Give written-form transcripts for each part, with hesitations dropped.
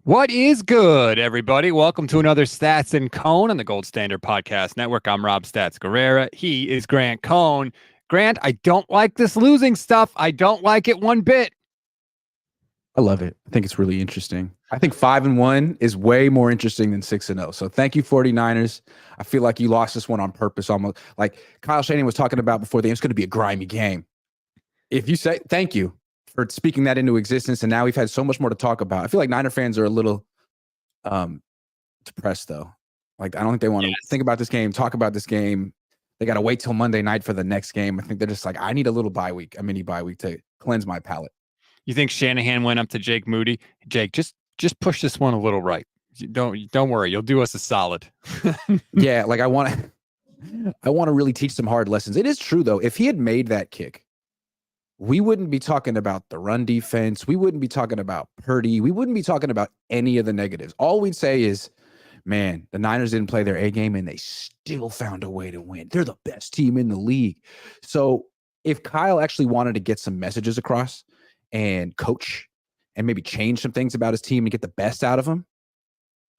What is good, everybody? Welcome to another Stats and Cone on the Gold Standard Podcast Network. I'm Rob Stats Guerrera. He is Grant Cone. Grant, I don't like this losing stuff. I don't like it one bit. I love it. I think it's really interesting. I think 5-1 is way more interesting than 6-0. So thank you, 49ers. I feel like you lost this one on purpose, almost like Kyle Shanahan was talking about before the game. It's going to be a grimy game. If you say thank you for speaking that into existence, and now we've had so much more to talk about. I feel like Niner fans are a little depressed though. Like I don't think they want to think about this game, talk about this game. They got to wait till Monday night for the next game. I think they're just like, I need a little bye week, a mini bye week to cleanse my palate. You think Shanahan went up to Jake Moody? Jake, just push this one a little right. Don't worry, you'll do us a solid. Yeah, like I want to really teach some hard lessons. It is true though. If he had made that kick, we wouldn't be talking about the run defense. We wouldn't be talking about Purdy. We wouldn't be talking about any of the negatives. All we'd say is, man, the Niners didn't play their A game and they still found a way to win. They're the best team in the league. So if Kyle actually wanted to get some messages across and coach and maybe change some things about his team and get the best out of them,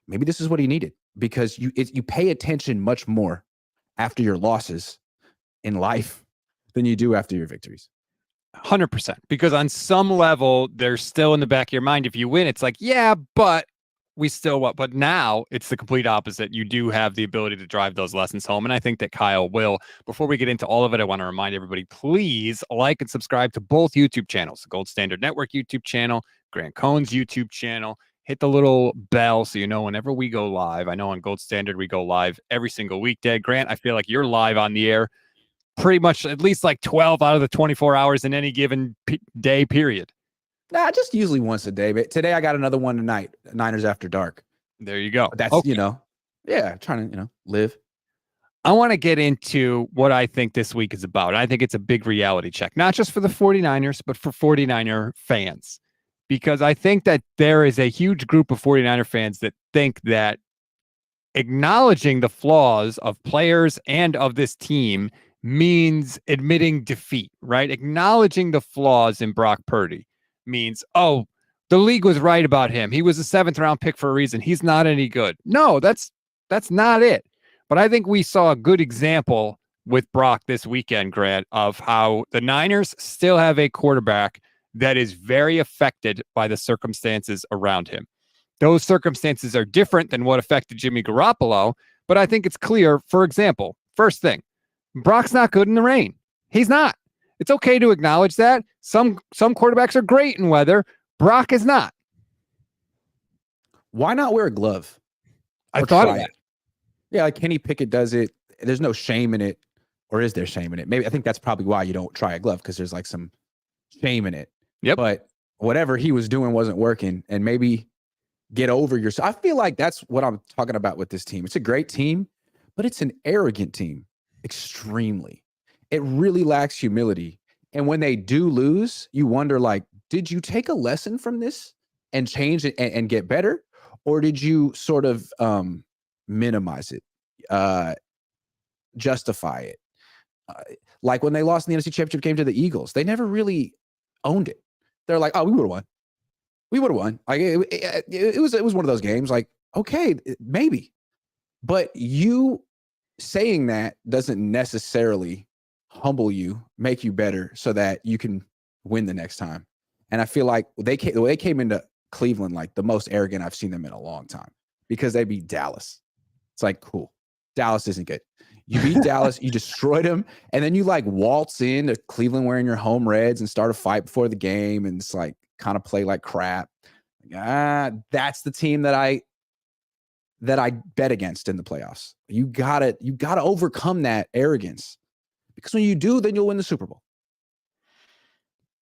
maybe this is what he needed, because you pay attention much more after your losses in life than you do after your victories. 100%. Because on some level, they're still in the back of your mind. If you win, it's like, yeah, but we still what? But now it's the complete opposite. You do have the ability to drive those lessons home. And I think that Kyle will. Before we get into all of it, I want to remind everybody, please like and subscribe to both YouTube channels, the Gold Standard Network YouTube channel, Grant Cohn's YouTube channel. Hit the little bell so you know whenever we go live. I know on Gold Standard, we go live every single weekday. Grant, I feel like you're live on the air pretty much at least like 12 out of the 24 hours in any given day period. Nah, just usually once a day. But today I got another one tonight, Niners After Dark. There you go. But that's, okay. Trying to, live. I want to get into what I think this week is about. I think it's a big reality check, not just for the 49ers, but for 49er fans. Because I think that there is a huge group of 49er fans that think that acknowledging the flaws of players and of this team means admitting defeat, right? Acknowledging the flaws in Brock Purdy means, oh, the league was right about him. He was a 7th round pick for a reason. He's not any good. No, that's not it. But I think we saw a good example with Brock this weekend, Grant, of how the Niners still have a quarterback that is very affected by the circumstances around him. Those circumstances are different than what affected Jimmy Garoppolo, but I think it's clear, for example, first thing, Brock's not good in the rain. He's not. It's okay to acknowledge that. Some quarterbacks are great in weather. Brock is not. Why not wear a glove? I thought of that. Yeah, like Kenny Pickett does it. There's no shame in it. Or is there shame in it? Maybe I think that's probably why you don't try a glove, because there's like some shame in it. Yep. But whatever he was doing wasn't working. And maybe get over yourself. I feel like that's what I'm talking about with this team. It's a great team, but it's an arrogant team. Extremely. It really lacks humility. And when they do lose, you wonder, like, did you take a lesson from this and change it and get better? Or did you sort of minimize it, justify it? Like when they lost in the NFC Championship game to the Eagles, they never really owned it. They're like, oh, we would have won. We would have won. Like it was one of those games. Like, okay, maybe. But you saying that doesn't necessarily humble you, make you better so that you can win the next time. And I feel like they came into Cleveland like the most arrogant I've seen them in a long time, because they beat Dallas. It's like, cool. Dallas isn't good. You beat Dallas, you destroyed them, and then you like waltz into Cleveland wearing your home reds and start a fight before the game, and it's like kind of play like crap. That's the team that I bet against in the playoffs. You gotta overcome that arrogance, because when you do, then you'll win the Super Bowl.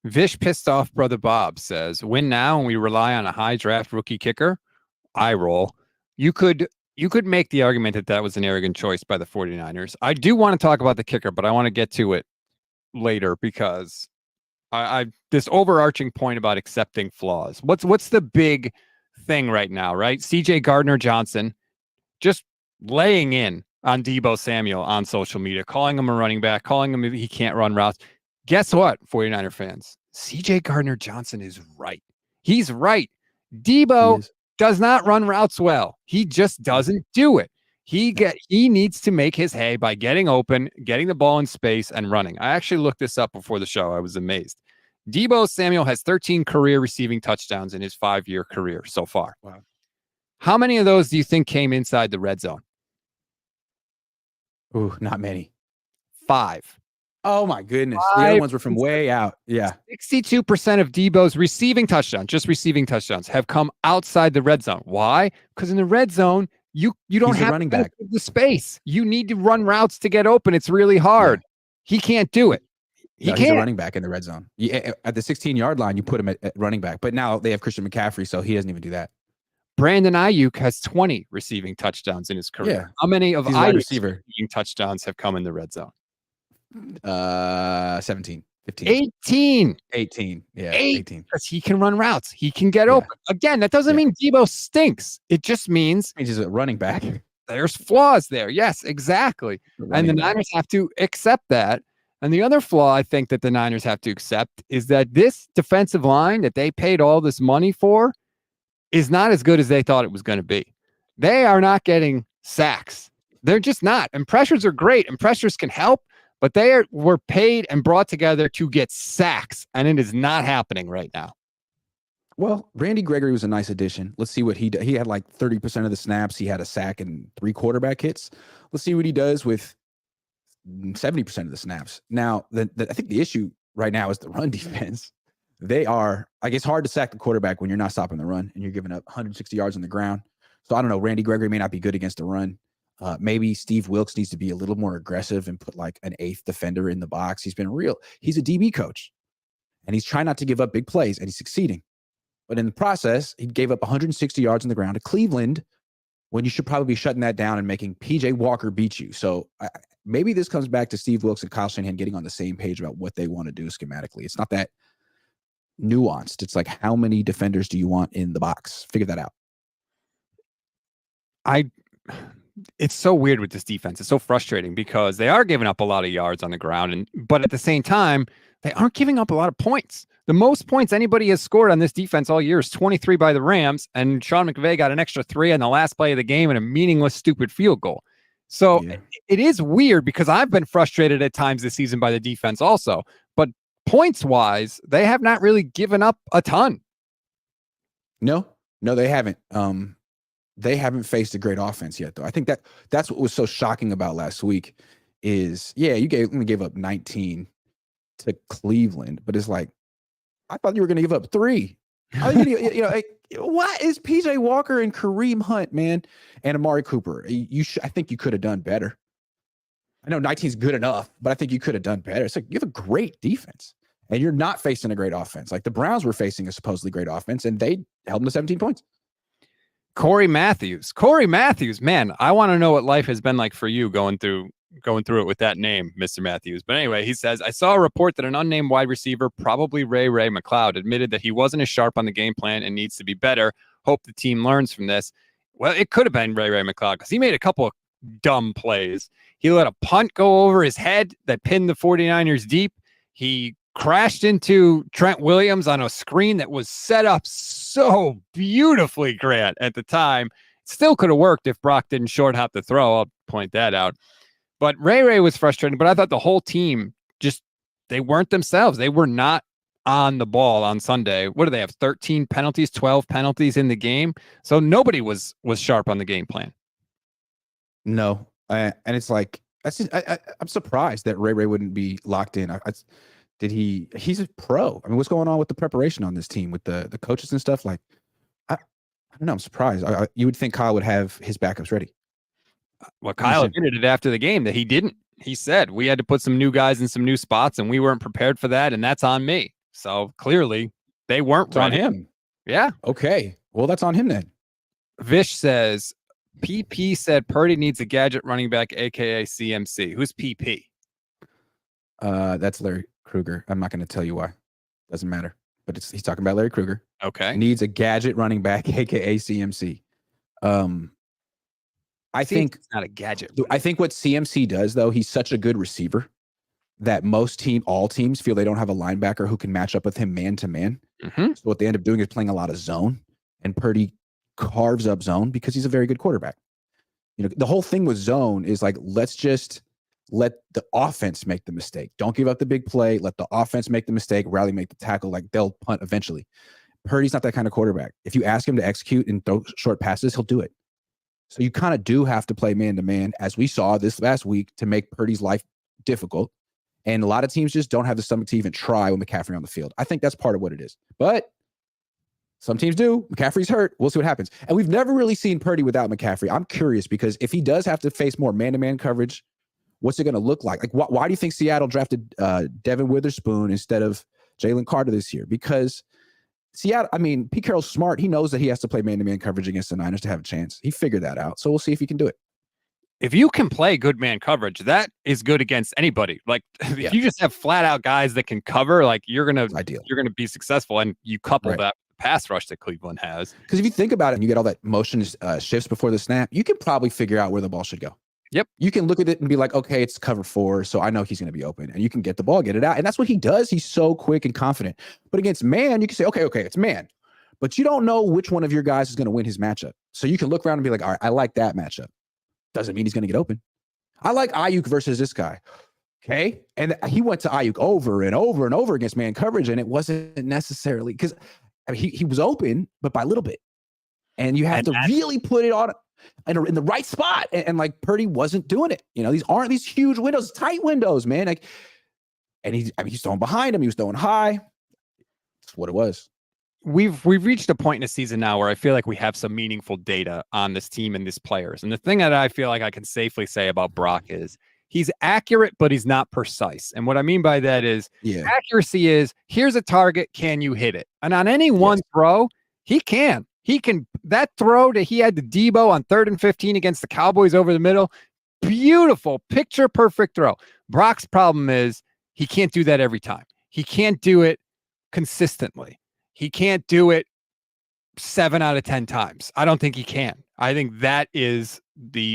Vish pissed off brother Bob says, win now and we rely on a high draft rookie kicker. I roll. You could make the argument that was an arrogant choice by the 49ers. I do want to talk about the kicker, but I want to get to it later, because I this overarching point about accepting flaws. What's the big thing right now, right? CJ Gardner-Johnson just laying in on Deebo Samuel on social media, calling him a running back, calling him he can't run routes. Guess what, 49er fans? CJ Gardner-Johnson is right. He's right. Deebo does not run routes well. He just doesn't do it. He needs to make his hay by getting open, getting the ball in space, and running. I actually looked this up before the show. I was amazed. Deebo Samuel has 13 career receiving touchdowns in his 5-year career so far. Wow. How many of those do you think came inside the red zone? Ooh, not many. 5. Oh my goodness. The other ones were from way out. Yeah. 62% of Deebo's receiving touchdowns, just receiving touchdowns, have come outside the red zone. Why? Because in the red zone, you don't have running back. the space. You need to run routes to get open. It's really hard. Yeah. He can't do it. He's a running back in the red zone. At the 16-yard line, you put him at running back. But now they have Christian McCaffrey, so he doesn't even do that. Brandon Ayuk has 20 receiving touchdowns in his career. Yeah. How many of Ayuk's receiving touchdowns have come in the red zone? 17, 15. 18. Yeah, 18. Because he can run routes. He can get open. Again, that doesn't mean Deebo stinks. It just means he's a running back. There's flaws there. Yes, exactly. And the Niners have to accept that. And the other flaw I think that the Niners have to accept is that this defensive line that they paid all this money for is not as good as they thought it was going to be. They are not getting sacks. They're just not. And pressures are great, and pressures can help, but were paid and brought together to get sacks, and it is not happening right now. Well, Randy Gregory was a nice addition. Let's see what he did. He had like 30% of the snaps. He had a sack and 3 quarterback hits. Let's see what he does with 70% of the snaps. Now, I think the issue right now is the run defense. They are, I guess, hard to sack the quarterback when you're not stopping the run and you're giving up 160 yards on the ground. So I don't know. Randy Gregory may not be good against the run. Maybe Steve Wilkes needs to be a little more aggressive and put like an 8th defender in the box. He's a DB coach, and he's trying not to give up big plays, and he's succeeding. But in the process, he gave up 160 yards on the ground to Cleveland when you should probably be shutting that down and making PJ Walker beat you. So maybe this comes back to Steve Wilkes and Kyle Shanahan getting on the same page about what they want to do schematically. It's not that nuanced. It's like, how many defenders do you want in the box? Figure that out. It's so weird with this defense. It's so frustrating because they are giving up a lot of yards on the ground, but at the same time, they aren't giving up a lot of points. The most points anybody has scored on this defense all year is 23 by the Rams, and Sean McVay got an extra 3 on the last play of the game and a meaningless, stupid field goal. So it is weird because I've been frustrated at times this season by the defense also, but points-wise, they have not really given up a ton. No, they haven't. They haven't faced a great offense yet, though. I think that's what was so shocking about last week is, you gave up 19 to Cleveland, but it's like, I thought you were going to give up 3. What is PJ Walker and Kareem Hunt, man, and Amari Cooper? I think you could have done better. I know 19 is good enough, but I think you could have done better. It's like, you have a great defense, and you're not facing a great offense. Like the Browns were facing a supposedly great offense, and they held them to 17 points. Corey Matthews, man, I want to know what life has been like for you going through it with that name, Mr. Matthews. But anyway, he says, I saw a report that an unnamed wide receiver, probably Ray McLeod, admitted that he wasn't as sharp on the game plan and needs to be better. Hope the team learns from this. Well, it could have been Ray McLeod because he made a couple of dumb plays. He let a punt go over his head that pinned the 49ers deep. He crashed into Trent Williams on a screen that was set up so beautifully, Grant, at the time. Still could have worked if Brock didn't short hop the throw. I'll point that out. But Ray was frustrated, but I thought the whole team they weren't themselves. They were not on the ball on Sunday. What do they have? 13 penalties, 12 penalties in the game. So nobody was sharp on the game plan. No. And it's like, I'm surprised that Ray wouldn't be locked in. He's a pro. I mean, what's going on with the preparation on this team with the coaches and stuff? Like, I don't know. I'm surprised. You would think Kyle would have his backups ready. Well, Kyle admitted it after the game that he didn't. He said, we had to put some new guys in some new spots and we weren't prepared for that. And that's on me. So clearly they weren't on him. Yeah. Okay. Well, that's on him then. Vish says, PP said Purdy needs a gadget running back, AKA CMC. Who's PP? That's Larry Krueger. I'm not going to tell you why. Doesn't matter. But he's talking about Larry Krueger. Okay. Needs a gadget running back, AKA CMC. I think it's not a gadget. I think what CMC does, though, he's such a good receiver that all teams feel they don't have a linebacker who can match up with him man to man. Mm-hmm. So what they end up doing is playing a lot of zone, and Purdy carves up zone because he's a very good quarterback. The whole thing with zone is like, let's just let the offense make the mistake. Don't give up the big play. Let the offense make the mistake. Riley make the tackle. Like, they'll punt eventually. Purdy's not that kind of quarterback. If you ask him to execute and throw short passes, he'll do it. So you kind of do have to play man-to-man, as we saw this last week, to make Purdy's life difficult. And a lot of teams just don't have the stomach to even try with McCaffrey on the field. I think that's part of what it is. But some teams do. McCaffrey's hurt. We'll see what happens. And we've never really seen Purdy without McCaffrey. I'm curious, because if he does have to face more man-to-man coverage, what's it going to look like? Like, why do you think Seattle drafted Devin Witherspoon instead of Jalen Carter this year? Because Seattle, Pete Carroll's smart. He knows that he has to play man-to-man coverage against the Niners to have a chance. He figured that out. So we'll see if he can do it. If you can play good man coverage, that is good against anybody. Like, if you just have flat out guys that can cover, like, you're gonna be successful. And you couple that with the pass rush that Cleveland has. Because if you think about it, and you get all that motion shifts before the snap, you can probably figure out where the ball should go. Yep. You can look at it and be like, okay, it's cover 4, so I know he's going to be open. And you can get the ball, get it out. And that's what he does. He's so quick and confident. But against man, you can say, okay, it's man. But you don't know which one of your guys is going to win his matchup. So you can look around and be like, all right, I like that matchup. Doesn't mean he's going to get open. I like Ayuk versus this guy. Okay. And he went to Ayuk over and over and over against man coverage. And it wasn't necessarily because he was open, but by a little bit. And you have to really put it on in the right spot. And like, Purdy wasn't doing it. These aren't these huge windows, tight windows, man. Like, and he's throwing behind him. He was throwing high. That's what it was. We've reached a point in the season now where I feel like we have some meaningful data on this team and these players. And the thing that I feel like I can safely say about Brock is he's accurate, but he's not precise. And what I mean by that is accuracy is, here's a target. Can you hit it? And on any one throw, he can. That throw that he had to Debo on 3rd and 15 against the Cowboys over the middle, beautiful, picture perfect throw. Brock's problem is he can't do that every time. He can't do it consistently. He can't do it 7 out of 10 times. I don't think he can. I think that is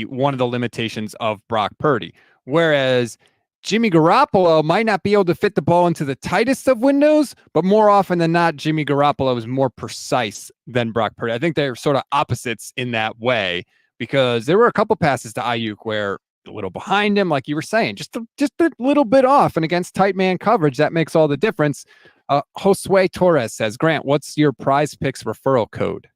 one of the limitations of Brock Purdy. Whereas Jimmy Garoppolo might not be able to fit the ball into the tightest of windows, but more often than not, Jimmy Garoppolo is more precise than Brock Purdy. I think they're sort of opposites in that way, because there were a couple passes to Ayuk where a little behind him, like you were saying, just a little bit off, and against tight man coverage, that makes all the difference. Josue Torres says, Grant, what's your Prize Picks referral code?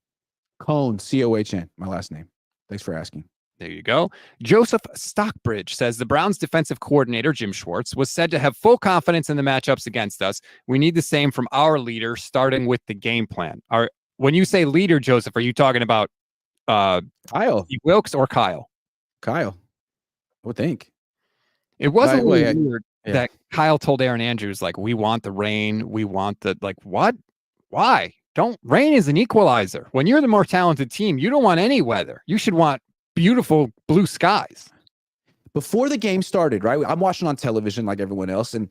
Cohn, COHN, my last name. Thanks for asking. There you go. Joseph Stockbridge says the Browns defensive coordinator, Jim Schwartz, was said to have full confidence in the matchups against us. We need the same from our leader, starting with the game plan. When you say leader, Joseph, are you talking about Kyle Wilkes or Kyle? Kyle, I would think. It wasn't weird that Kyle told Aaron Andrews, like, we want the rain. We want the, like, what? Why? Rain is an equalizer. When you're the more talented team, you don't want any weather. You should want beautiful blue skies. Before the game started, right? I'm watching on television like everyone else. And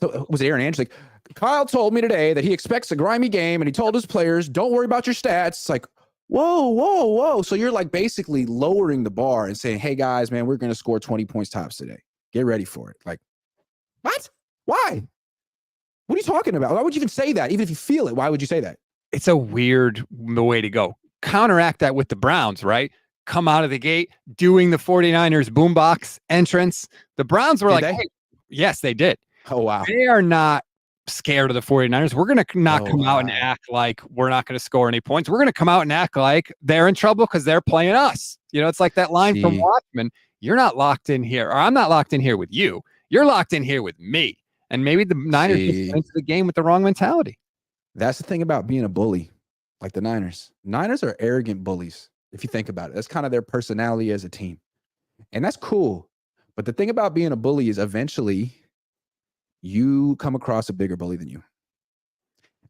so it was Aaron Andrews like, Kyle told me today that he expects a grimy game, and he told his players, don't worry about your stats. It's like, whoa. So you're like basically lowering the bar and saying, hey guys, man, we're going to score 20 points tops today. Get ready for it. Like, what? Why? What are you talking about? Why would you even say that? Even if you feel it, why would you say that? It's a weird way to go. Counteract that with the Browns, right? Come out of the gate doing the 49ers boombox entrance. The Browns were hey, yes, they did. Oh, wow. They are not scared of the 49ers. We're going to not come out and act like we're not going to score any points. We're going to come out and act like they're in trouble because they're playing us. It's like that line from Watchmen. You're not locked in here, or I'm not locked in here with you. You're locked in here with me. And maybe the Niners just went into the game with the wrong mentality. That's the thing about being a bully, like the Niners. Niners are arrogant bullies, if you think about it. That's kind of their personality as a team. And that's cool. But the thing about being a bully is eventually you come across a bigger bully than you.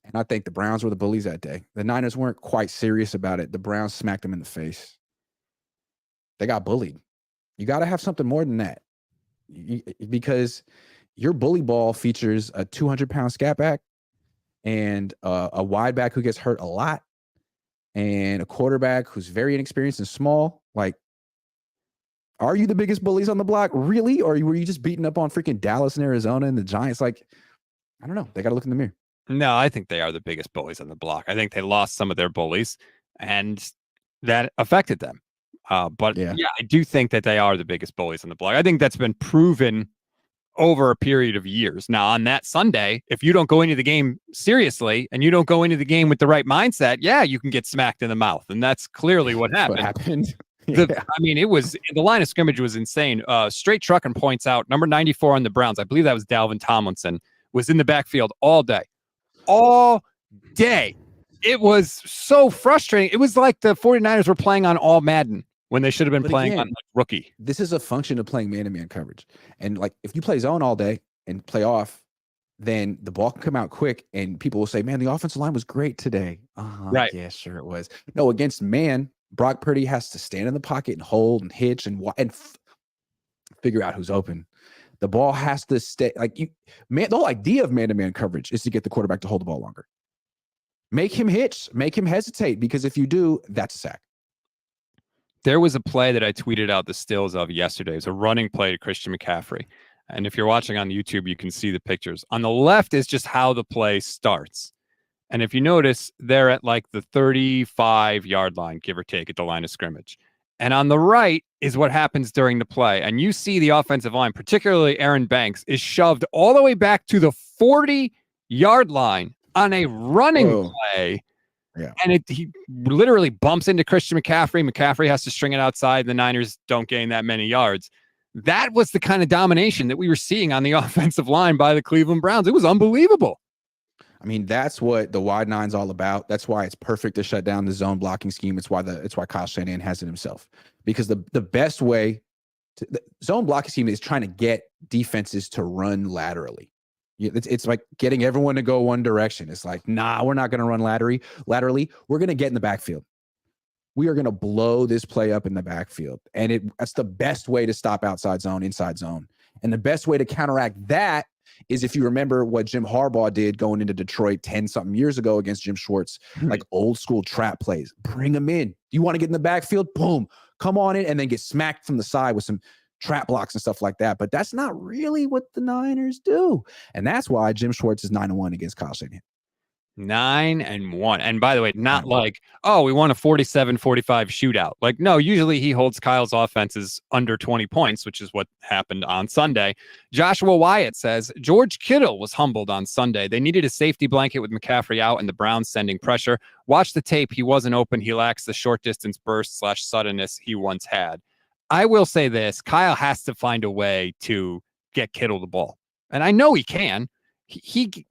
And I think the Browns were the bullies that day. The Niners weren't quite serious about it. The Browns smacked them in the face. They got bullied. You got to have something more than that. Because your bully ball features a 200-pound scat back and a wide back who gets hurt a lot and a quarterback who's very inexperienced and small. Like, are you the biggest bullies on the block? Really? Or were you just beating up on freaking Dallas and Arizona and the Giants? Like, I don't know. They got to look in the mirror. No, I think they are the biggest bullies on the block. I think they lost some of their bullies. And that affected them. But Yeah. yeah, I do think that they are the biggest bullies on the block. I think that's been proven over a period of years. Now, on that Sunday, if you don't go into the game seriously and you don't go into the game with the right mindset, yeah, you can get smacked in the mouth. And that's clearly what That's happened. what happened. I mean, it was the line of scrimmage was insane. Straight Truckin points out number 94 on the Browns. I believe that was Dalvin Tomlinson, was in the backfield all day. All day. It was so frustrating. It was like the 49ers were playing on all Madden when they should have been playing on like rookie. This is a function of playing man-to-man coverage. And like if you play zone all day and play off, then the ball can come out quick and people will say, man, the offensive line was great today. Right. Yeah, sure it was. No, against man, Brock Purdy has to stand in the pocket and hold and hitch and figure out who's open. The ball has to stay the whole idea of man-to-man coverage is to get the quarterback to hold the ball longer. Make him hitch, make him hesitate, because if you do, that's a sack. There was a play that I tweeted out the stills of yesterday. It was a running play to Christian McCaffrey. And if you're watching on YouTube, you can see the pictures. On the left is just how the play starts. And if you notice, they're at like the 35-yard line, give or take, at the line of scrimmage. And on the right is what happens during the play. And you see the offensive line, particularly Aaron Banks, is shoved all the way back to the 40-yard line on a running play. Yeah. And he literally bumps into Christian McCaffrey. McCaffrey has to string it outside. The Niners don't gain that many yards. That was the kind of domination that we were seeing on the offensive line by the Cleveland Browns. It was unbelievable. I mean, that's what the wide nine's all about. That's why it's perfect to shut down the zone blocking scheme. It's why Kyle Shanahan has it himself. Because the best way to the zone blocking scheme is trying to get defenses to run laterally. It's like getting everyone to go one direction. It's like, nah, we're not going to run laterally. We're going to get in the backfield. We are going to blow this play up in the backfield. And that's the best way to stop outside zone, inside zone. And the best way to counteract that is if you remember what Jim Harbaugh did going into Detroit 10-something years ago against Jim Schwartz, like old school trap plays. Bring them in. You want to get in the backfield? Boom. Come on in and then get smacked from the side with some trap blocks and stuff like that. But that's not really what the Niners do. And that's why Jim Schwartz is 9-1 against Kyle Shanahan. 9-1. And by the way, not like, oh, we won a 47-45 shootout. Like, no, usually he holds Kyle's offenses under 20 points, which is what happened on Sunday. Joshua Wyatt says, George Kittle was humbled on Sunday. They needed a safety blanket with McCaffrey out and the Browns sending pressure. Watch the tape. He wasn't open. He lacks the short distance burst / suddenness he once had. I will say this, Kyle has to find a way to get Kittle the ball. And I know he can.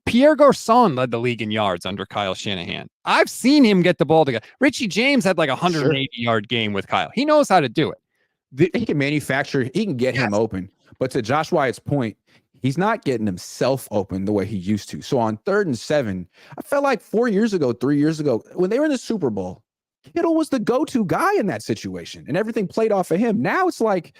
Pierre Garçon led the league in yards under Kyle Shanahan. I've seen him get the ball together. Richie James had like a 180-yard game with Kyle. He knows how to do it. He can manufacture. He can get him open. But to Josh Wyatt's point, he's not getting himself open the way he used to. So on 3rd and 7, I felt like 3 years ago, when they were in the Super Bowl, Kittle was the go-to guy in that situation, and everything played off of him. Now it's like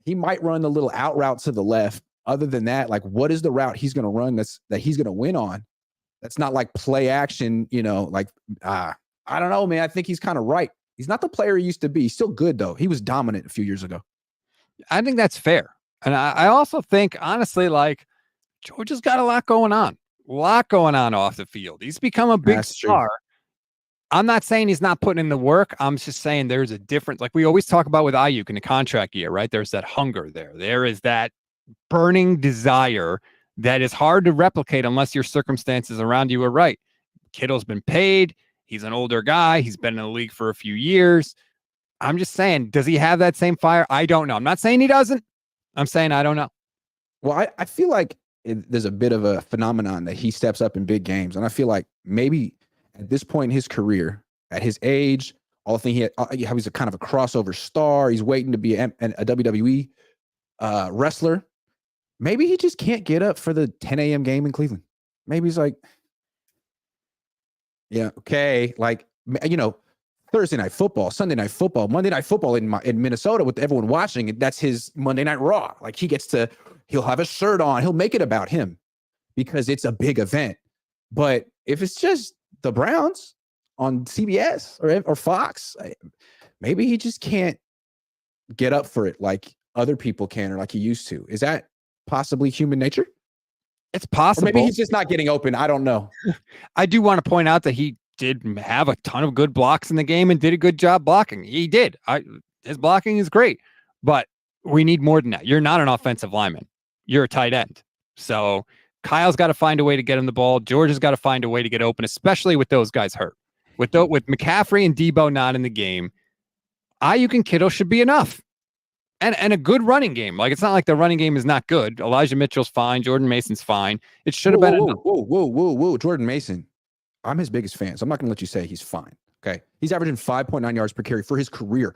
he might run the little out route to the left. Other than that, like, what is the route he's going to run that he's going to win on? That's not like play action, I don't know, man. I think he's kind of right. He's not the player he used to be. He's still good, though. He was dominant a few years ago. I think that's fair. And I also think, honestly, like, George has got a lot going on off the field. He's become a big star. True. I'm not saying he's not putting in the work. I'm just saying there's a difference. Like we always talk about with Ayuk in the contract year, right? There's that hunger there. There is that burning desire that is hard to replicate unless your circumstances around you are right. Kittle's been paid. He's an older guy. He's been in the league for a few years. I'm just saying, does he have that same fire? I don't know. I'm not saying he doesn't. I'm saying I don't know. Well, I feel like there's a bit of a phenomenon that he steps up in big games. And I feel like maybe at this point in his career, at his age, all the thing he's a kind of a crossover star. He's waiting to be a WWE wrestler. Maybe he just can't get up for the 10 a.m. game in Cleveland. Maybe he's like, yeah, okay. Like, Thursday night football, Sunday night football, Monday night football in Minnesota with everyone watching. That's his Monday Night Raw. Like he'll have a shirt on. He'll make it about him because it's a big event. But if it's just the Browns on CBS or Fox, maybe he just can't get up for it like other people can or like he used to. Is that possibly human nature? It's possible. Or maybe he's just not getting open. I don't know. I do want to point out that he did have a ton of good blocks in the game and did a good job blocking. He did. His blocking is great, but we need more than that. You're not an offensive lineman. You're a tight end. So Kyle's got to find a way to get him the ball. George has got to find a way to get open, especially with those guys hurt. With McCaffrey and Debo not in the game, Ayuk and Kittle should be enough. And a good running game. Like, it's not like the running game is not good. Elijah Mitchell's fine. Jordan Mason's fine. It should have been enough. Whoa. Jordan Mason. I'm his biggest fan, so I'm not going to let you say he's fine. Okay. He's averaging 5.9 yards per carry for his career.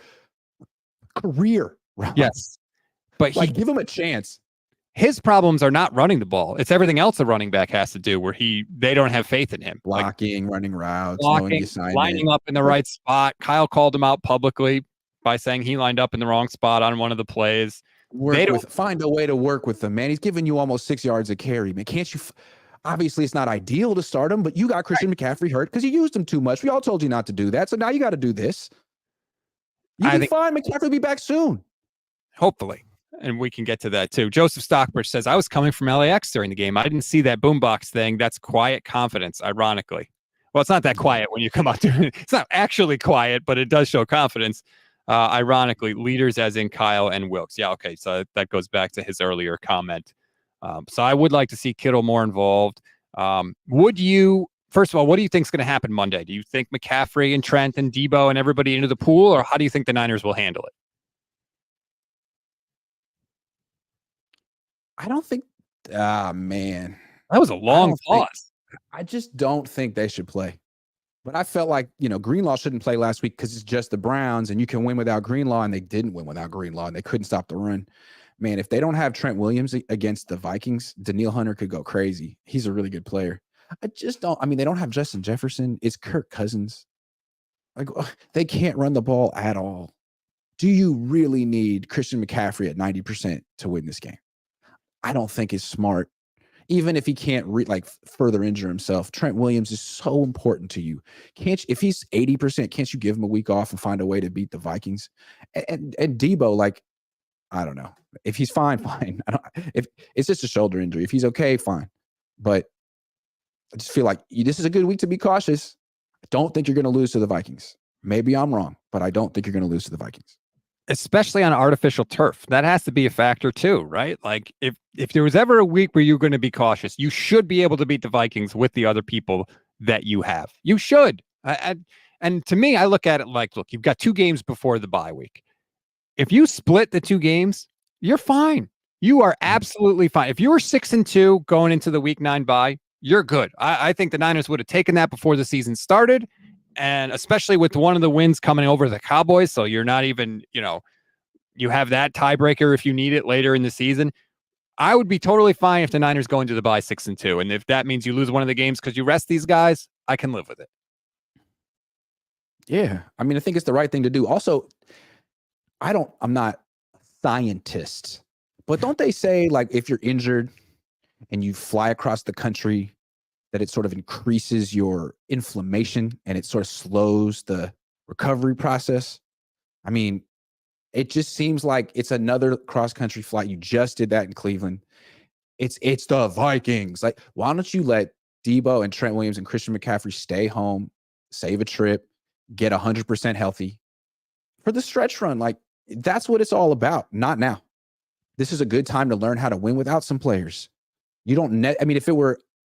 Right? Yes. But give him a chance. His problems are not running the ball. It's everything else a running back has to do where they don't have faith in him. Blocking, running routes, knowing the assignment. Lining up in the right spot. Kyle called him out publicly by saying he lined up in the wrong spot on one of the plays. Find a way to work with him, man. He's giving you almost 6 yards a carry, man. Can't you? Obviously, it's not ideal to start him, but you got Christian McCaffrey hurt because you used him too much. We all told you not to do that, so now you got to do this. You'll be fine. McCaffrey will be back soon. Hopefully. And we can get to that too. Joseph Stockbridge says, I was coming from LAX during the game. I didn't see that boombox thing. That's quiet confidence, ironically. Well, it's not that quiet when you come out there. It's not actually quiet, but it does show confidence. Ironically, leaders as in Kyle and Wilkes. Yeah, okay. So that goes back to his earlier comment. So I would like to see Kittle more involved. First of all, what do you think is going to happen Monday? Do you think McCaffrey and Trent and Debo and everybody into the pool, or how do you think the Niners will handle it? I don't think, man. That was a long pause. I just don't think they should play. But I felt like, Greenlaw shouldn't play last week because it's just the Browns and you can win without Greenlaw, and they didn't win without Greenlaw and they couldn't stop the run. Man, if they don't have Trent Williams against the Vikings, Daniil Hunter could go crazy. He's a really good player. They don't have Justin Jefferson. It's Kirk Cousins. Like, they can't run the ball at all. Do you really need Christian McCaffrey at 90% to win this game? I don't think it's smart. Even if he can't further injure himself, Trent Williams is so important to you. If he's 80%, can't you give him a week off and find a way to beat the Vikings? And Debo, I don't know. If he's fine. If it's just a shoulder injury, if he's okay, fine. But I just feel like this is a good week to be cautious. I don't think you're going to lose to the Vikings. Maybe I'm wrong, but I don't think you're going to lose to the Vikings. Especially on artificial turf. That has to be a factor too, right? Like if there was ever a week where you're going to be cautious, you should be able to beat the Vikings with the other people that you have. You should. And to me, I look at it like, look, you've got 2 games before the bye week. If you split the 2 games, you're fine. You are absolutely fine. If you were 6-2 going into the week 9 bye, you're good. I think the Niners would have taken that before the season started. And especially with one of the wins coming over the Cowboys. So you're not even, you have that tiebreaker if you need it later in the season. I would be totally fine if the Niners go into the bye 6-2. And if that means you lose one of the games because you rest these guys, I can live with it. Yeah. I think it's the right thing to do. Also, I'm not a scientist, but don't they say if you're injured and you fly across the country, that it sort of increases your inflammation and it sort of slows the recovery process? It just seems like it's another cross-country flight. You just did that in Cleveland. It's the Vikings. Why don't you let Debo and Trent Williams and Christian McCaffrey stay home, save a trip, get 100% healthy for the stretch run? That's what it's all about. Not now. This is a good time to learn how to win without some players. You don't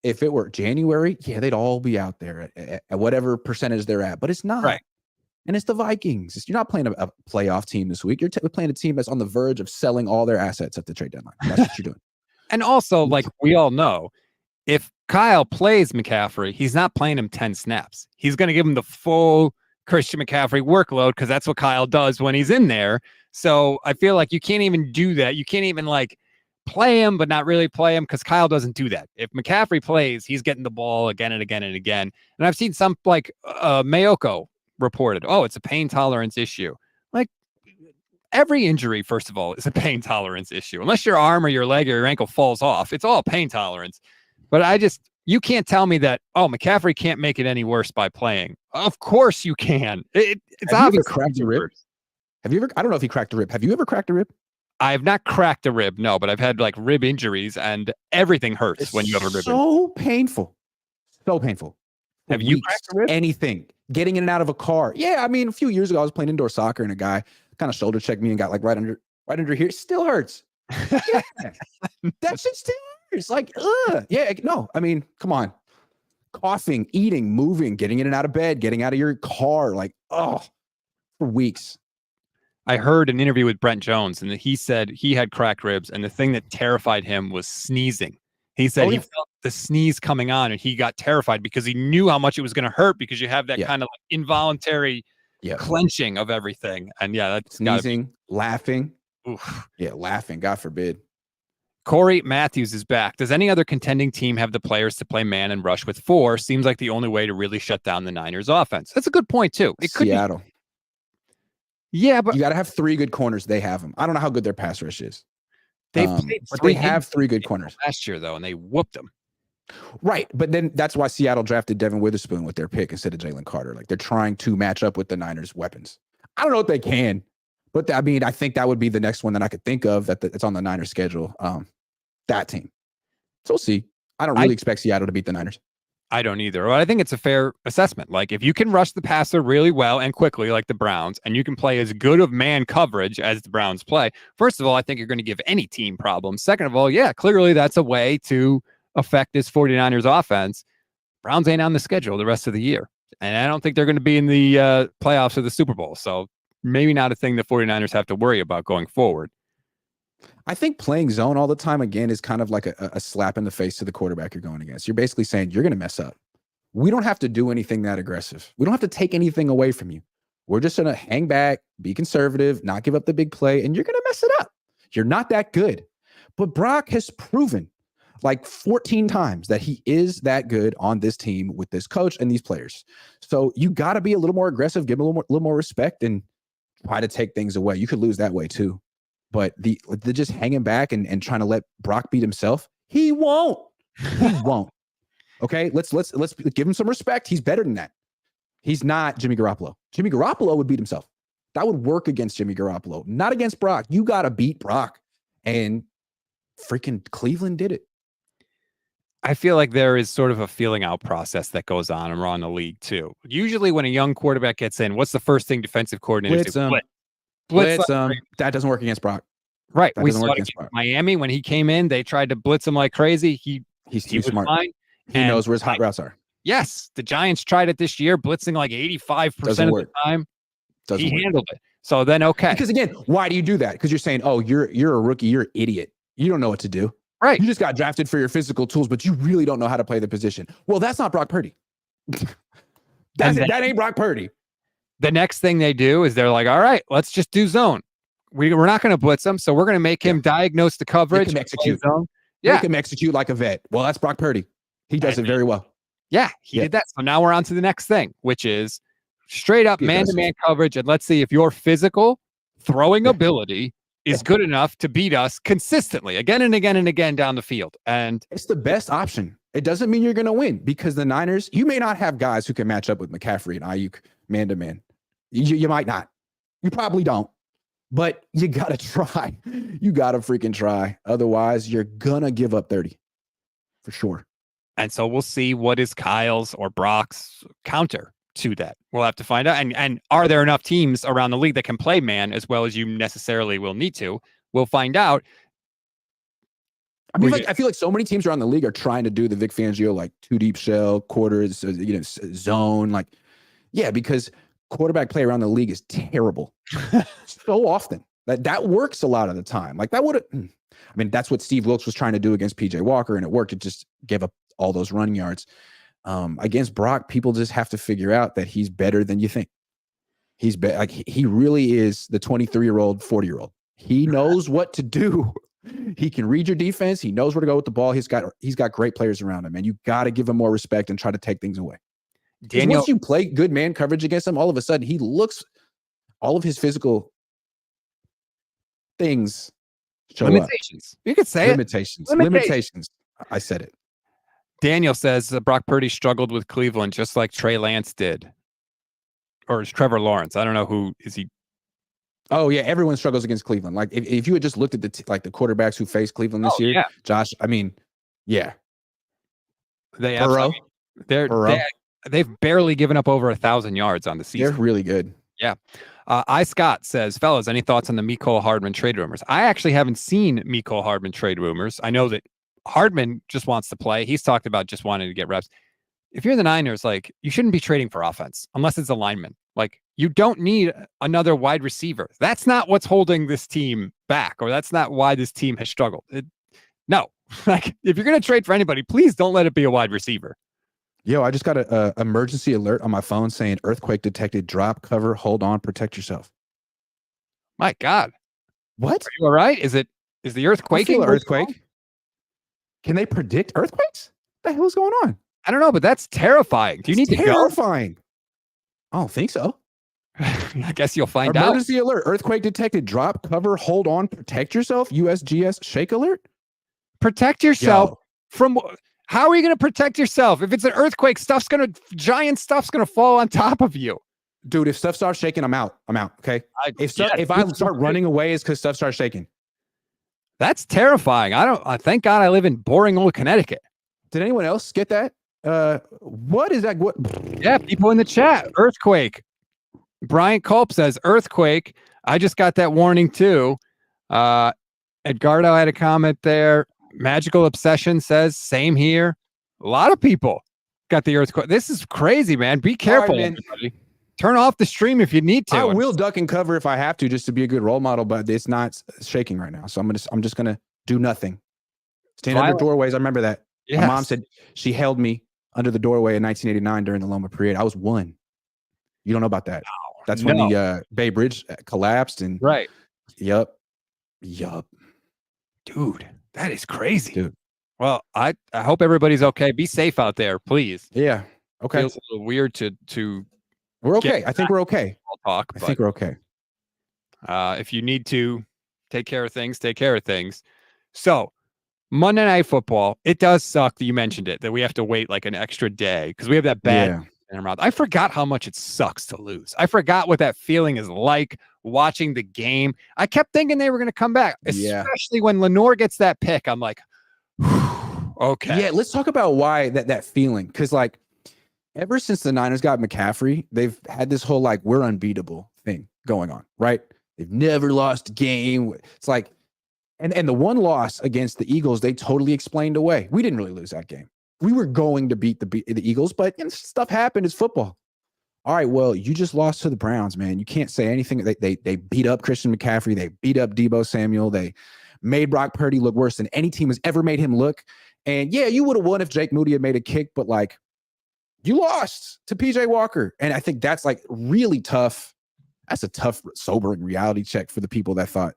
if it were January, yeah, they'd all be out there at whatever percentage they're at, but it's not. Right. And it's the Vikings. You're not playing a playoff team this week. You're playing a team that's on the verge of selling all their assets at the trade deadline. That's what you're doing. And also, we all know, if Kyle plays McCaffrey, he's not playing him 10 snaps. He's going to give him the full Christian McCaffrey workload because that's what Kyle does when he's in there. So I feel like you can't even do that. You can't even play him, but not really play him because Kyle doesn't do that. If McCaffrey plays, he's getting the ball again and again and again. And I've seen some Mayoko reported, it's a pain tolerance issue. Every injury, first of all, is a pain tolerance issue. Unless your arm or your leg or your ankle falls off, it's all pain tolerance. But you can't tell me that, McCaffrey can't make it any worse by playing. Of course you can. It's obvious. Cracked a rib? Have you ever? I don't know if he cracked a rib. Have you ever cracked a rib? I have not cracked a rib, no, but I've had rib injuries and everything hurts when you have a rib. So painful. So painful. Have you weeks. cracked a rib? Anything. Getting in and out of a car. Yeah, I mean, a few years ago, I was playing indoor soccer, and a guy kind of shoulder checked me and got like right under here. It still hurts. Yeah, that shit still hurts. Like, yeah, no. I mean, come on. Coughing, eating, moving, getting in and out of bed, getting out of your car, like, for weeks. I heard an interview with Brent Jones, and he said he had cracked ribs, and the thing that terrified him was sneezing. He said he felt the sneeze coming on, and he got terrified because he knew how much it was going to hurt because you have that kind of like involuntary clenching of everything. And that's sneezing, laughing. Oof. Yeah, laughing. God forbid. Corey Matthews is back. Does any other contending team have the players to play man and rush with 4? Seems like the only way to really shut down the Niners offense. That's a good point too. It could Seattle. Yeah, but you got to have 3 good corners. They have them. I don't know how good their pass rush is. They have 3 good corners last year though, and they whooped them. Right, but then that's why Seattle drafted Devin Witherspoon with their pick instead of Jalen Carter. Like they're trying to match up with the Niners' weapons. I don't know if they can, but I mean, I think that would be the next one that I could think of that's on the Niners schedule. That team. So we'll see. I don't really expect Seattle to beat the Niners. I don't either. But I think it's a fair assessment. Like if you can rush the passer really well and quickly like the Browns, and you can play as good of man coverage as the Browns play, first of all, I think you're going to give any team problems. Second of all, clearly that's a way to affect this 49ers offense. Browns ain't on the schedule the rest of the year. And I don't think they're going to be in the playoffs or the Super Bowl. So maybe not a thing the 49ers have to worry about going forward. I think playing zone all the time, again, is kind of like a slap in the face to the quarterback you're going against. You're basically saying you're going to mess up. We don't have to do anything that aggressive. We don't have to take anything away from you. We're just going to hang back, be conservative, not give up the big play, and you're going to mess it up. You're not that good. But Brock has proven like 14 times that he is that good on this team with this coach and these players. So you got to be a little more aggressive, give him a little more respect, and try to take things away. You could lose that way too. But the just hanging back and trying to let Brock beat himself, he won't. He won't. Okay, let's give him some respect. He's better than that. He's not Jimmy Garoppolo. Jimmy Garoppolo would beat himself. That would work against Jimmy Garoppolo, not against Brock. You got to beat Brock. And freaking Cleveland did it. I feel like there is sort of a feeling out process that goes on around the league too. Usually when a young quarterback gets in, what's the first thing defensive coordinators do? Blitz that doesn't work against Brock. Right. We saw it against Miami when he came in. They tried to blitz him like crazy. He's too smart. Fine. He knows where his hot routes are. Yes. The Giants tried it this year, blitzing like 85% of the time. He handled it. So then, okay. Because again, why do you do that? Because you're saying, oh, you're a rookie. You're an idiot. You don't know what to do. Right. You just got drafted for your physical tools, but you really don't know how to play the position. Well, that's not Brock Purdy. That ain't Brock Purdy. The next thing they do is they're like, all right, let's just do zone. We're not going to blitz him, so we're going to make him diagnose the coverage. Make him execute. Make him execute like a vet. Well, that's Brock Purdy. He does it very well. Yeah, he did that. So now we're on to the next thing, which is straight up man-to-man coverage. And let's see if your physical throwing ability is good enough to beat us consistently again and again and again down the field. And it's the best option. It doesn't mean you're going to win because the Niners, you may not have guys who can match up with McCaffrey and Ayuk man-to-man. You might not. You probably don't. But you got to try. You got to freaking try. Otherwise, you're going to give up 30 for sure. And so we'll see what is Kyle's or Brock's counter to that. We'll have to find out. And are there enough teams around the league that can play man as well as you necessarily will need to? We'll find out. I mean, I feel like so many teams around the league are trying to do the Vic Fangio, like 2 deep shell, quarters, zone. Like, yeah, because quarterback play around the league is terrible so often. That works a lot of the time. Like that would, I mean, that's what Steve Wilkes was trying to do against PJ Walker, and it worked. It just gave up all those running yards. Against Brock, people just have to figure out that he's better than you think. He really is the 23-year-old, 40-year-old. He knows what to do. He can read your defense. He knows where to go with the ball. He's got great players around him, and you got to give him more respect and try to take things away. Daniel, once you play good man coverage against him, all of a sudden he looks, all of his physical things show limitations. Up. You could say Limitations. I said it. Daniel says Brock Purdy struggled with Cleveland just like Trey Lance did. Or is Trevor Lawrence? I don't know who is he. Oh yeah, everyone struggles against Cleveland. Like if you had just looked at the quarterbacks who faced Cleveland this year, Josh. I mean, yeah, they Burrow. they've barely given up over 1,000 yards on the season. They're really good. Yeah. Scott says, fellas, any thoughts on the Mecole Hardman trade rumors? I actually haven't seen Mecole Hardman trade rumors. I know that Hardman just wants to play. He's talked about just wanting to get reps. If you're the Niners, like, you shouldn't be trading for offense unless it's a lineman. Like, you don't need another wide receiver. That's not what's holding this team back, or that's not why this team has struggled. No, like, if you're going to trade for anybody, please don't let it be a wide receiver. Yo, I just got a emergency alert on my phone saying earthquake detected. Drop, cover, hold on, protect yourself. My God. What? Are you all right? Is the earth quaking? Earthquake? Can they predict earthquakes? What the hell is going on? I don't know, but that's terrifying. Do you need to go? Terrifying. I don't think so. I guess you'll find out. Emergency alert. Earthquake detected. Drop, cover, hold on, protect yourself. USGS shake alert. Protect yourself from... How are you going to protect yourself? If it's an earthquake, giant stuff's going to fall on top of you. Dude, if stuff starts shaking, I'm out. Okay. If I start running away, it's because stuff starts shaking. That's terrifying. Thank God I live in boring old Connecticut. Did anyone else get that? What is that? What? Yeah, people in the chat. Earthquake. Bryant Culp says earthquake. I just got that warning too. Edgardo had a comment there. Magical Obsession says same here. A lot of people got the earthquake. This is crazy, man. Be careful, everybody. Turn off the stream if you need to. I will duck and cover if I have to, just to be a good role model, but it's not shaking right now. So I'm just gonna do nothing. Stand under doorways. I remember that. Yes. My mom said she held me under the doorway in 1989 during the Loma Parade. I was 1. You don't know about that. No, that's when the Bay Bridge collapsed. And right. Yup. Dude, that is crazy. Dude. Well, I hope everybody's okay. Be safe out there, please. Yeah. Okay. Feels a little weird to We're okay. I think we're okay. I think we're okay. If you need to take care of things, take care of things. So Monday Night Football, it does suck that you mentioned it, that we have to wait like an extra day because we have that bad in our mouth. I forgot how much it sucks to lose. I forgot what that feeling is like watching the game. I kept thinking they were going to come back, especially when Lenore gets that pick. I'm like, okay. Yeah, let's talk about why that feeling. Because, like, ever since the Niners got McCaffrey, they've had this whole, like, we're unbeatable thing going on, right? They've never lost a game. It's like, and the one loss against the Eagles, they totally explained away. We didn't really lose that game. We were going to beat the Eagles, but stuff happened. It's football. All right, well, you just lost to the Browns, man. You can't say anything. They beat up Christian McCaffrey. They beat up Deebo Samuel. They made Brock Purdy look worse than any team has ever made him look. And yeah, you would have won if Jake Moody had made a kick, but like, you lost to PJ Walker. And I think that's like really tough. That's a tough, sobering reality check for the people that thought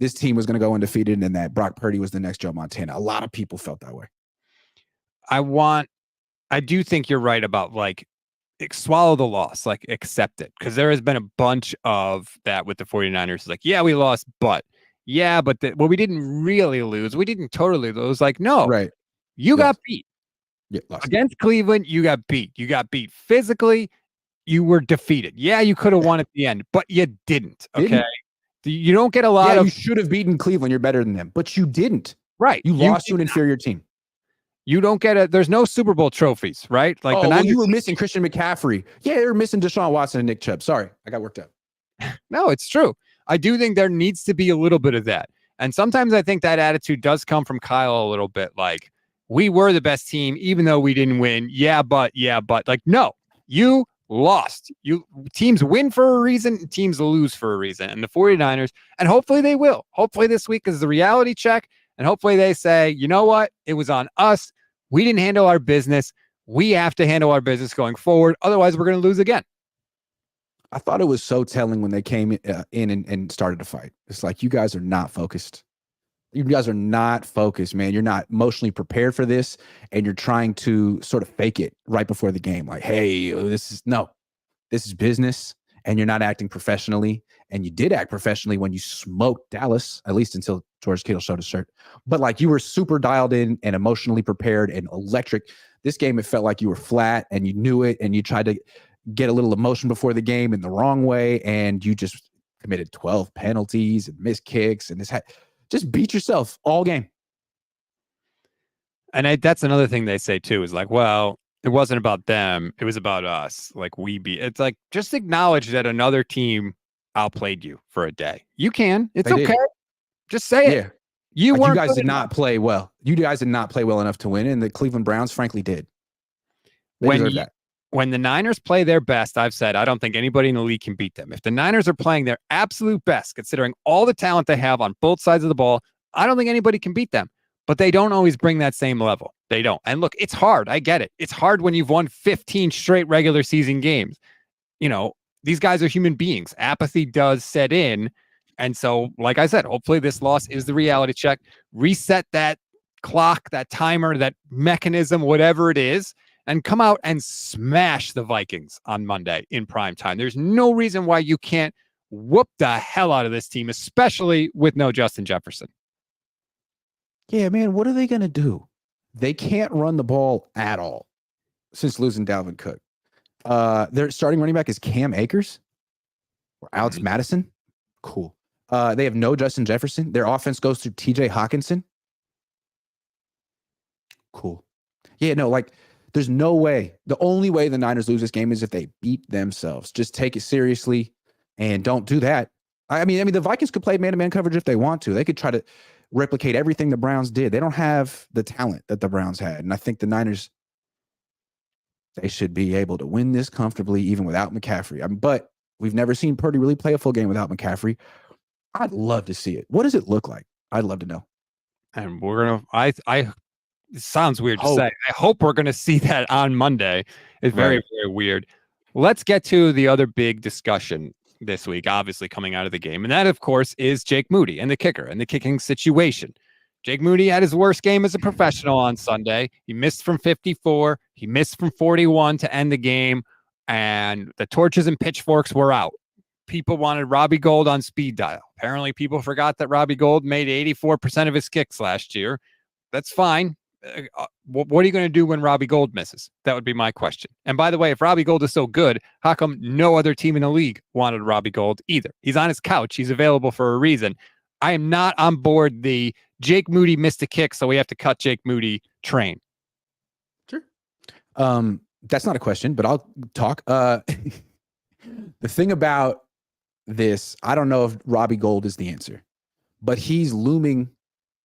this team was going to go undefeated and that Brock Purdy was the next Joe Montana. A lot of people felt that way. I do think you're right about like swallow the loss, like accept it. Because there has been a bunch of that with the 49ers. Like, yeah, we lost, but we didn't really lose. We didn't totally lose. Like, no, right. You got beat. Yeah, against Cleveland, you got beat. You got beat physically. You were defeated. Yeah, you could have won at the end, but you didn't. Okay. You don't get a lot of. You should have beaten Cleveland. You're better than them, but you didn't. Right. You lost to an inferior team. You don't get there's no Super Bowl trophies, right? Like you were missing Christian McCaffrey. Yeah, they were missing Deshaun Watson and Nick Chubb. Sorry, I got worked up. No, it's true. I do think there needs to be a little bit of that. And sometimes I think that attitude does come from Kyle a little bit. Like, we were the best team, even though we didn't win. Yeah, but like, no, you lost. Teams win for a reason, teams lose for a reason. And the 49ers, and hopefully they will. Hopefully this week is the reality check. And hopefully they say, you know what? It was on us. We didn't handle our business. We have to handle our business going forward. Otherwise, we're going to lose again. I thought it was so telling when they came in and started to fight. It's like, you guys are not focused. You guys are not focused, man. You're not emotionally prepared for this, and you're trying to sort of fake it right before the game. Like, hey, this is business, and you're not acting professionally. And you did act professionally when you smoked Dallas, at least until George Kittle showed his shirt. But like, you were super dialed in and emotionally prepared and electric. This game, it felt like you were flat and you knew it, and you tried to get a little emotion before the game in the wrong way, and you just committed 12 penalties and missed kicks, and just beat yourself all game. And that's another thing they say too, is like, well, It wasn't about them. It was about us. Like it's like, just acknowledge that another team outplayed you for a day. You can. It's They okay. did. Just say it. Yeah. You Like, you weren't guys good did enough. not play well. You guys did not play well enough to win, and the Cleveland Browns, frankly, did. They deserve that. When the Niners play their best, I've said I don't think anybody in the league can beat them. If the Niners are playing their absolute best, considering all the talent they have on both sides of the ball, I don't think anybody can beat them. But they don't always bring that same level. They don't. And look, it's hard. I get it. It's hard when you've won 15 straight regular season games. You know, these guys are human beings. Apathy does set in. And so, like I said, hopefully this loss is the reality check. Reset that clock, that timer, that mechanism, whatever it is, and come out and smash the Vikings on Monday in prime time. There's no reason why you can't whoop the hell out of this team, especially with no Justin Jefferson. Yeah, man, what are they going to do? They can't run the ball at all since losing Dalvin Cook. Their starting running back is Cam Akers or Alex Madison. Cool. They have no Justin Jefferson. Their offense goes through TJ Hawkinson. Cool. Yeah, no, like, there's no way. The only way the Niners lose this game is if they beat themselves. Just take it seriously and don't do that. I mean, the Vikings could play man-to-man coverage if they want to. They could try to replicate everything the Browns did. They don't have the talent that the Browns had. And I think the Niners, they should be able to win this comfortably even without McCaffrey. But we've never seen Purdy really play a full game without McCaffrey. I'd love to see it. What does it look like? I'd love to know. And we're going to, it sounds weird to say. I hope we're going to see that on Monday. It's very, very weird. Let's get to the other big discussion this week, obviously coming out of the game. And that, of course, is Jake Moody and the kicker and the kicking situation. Jake Moody had his worst game as a professional on Sunday. He missed from 54. He missed from 41 to end the game. And the torches and pitchforks were out. People wanted Robbie Gould on speed dial. Apparently, people forgot that Robbie Gould made 84% of his kicks last year. That's fine. What are you going to do when Robbie Gould misses? That would be my question. And by the way, if Robbie Gould is so good, how come no other team in the league wanted Robbie Gould either? He's on his couch. He's available for a reason. I am not on board the Jake Moody missed a kick, so we have to cut Jake Moody train. Sure. That's not a question, but I'll talk. The thing about this, I don't know if Robbie Gould is the answer, but he's looming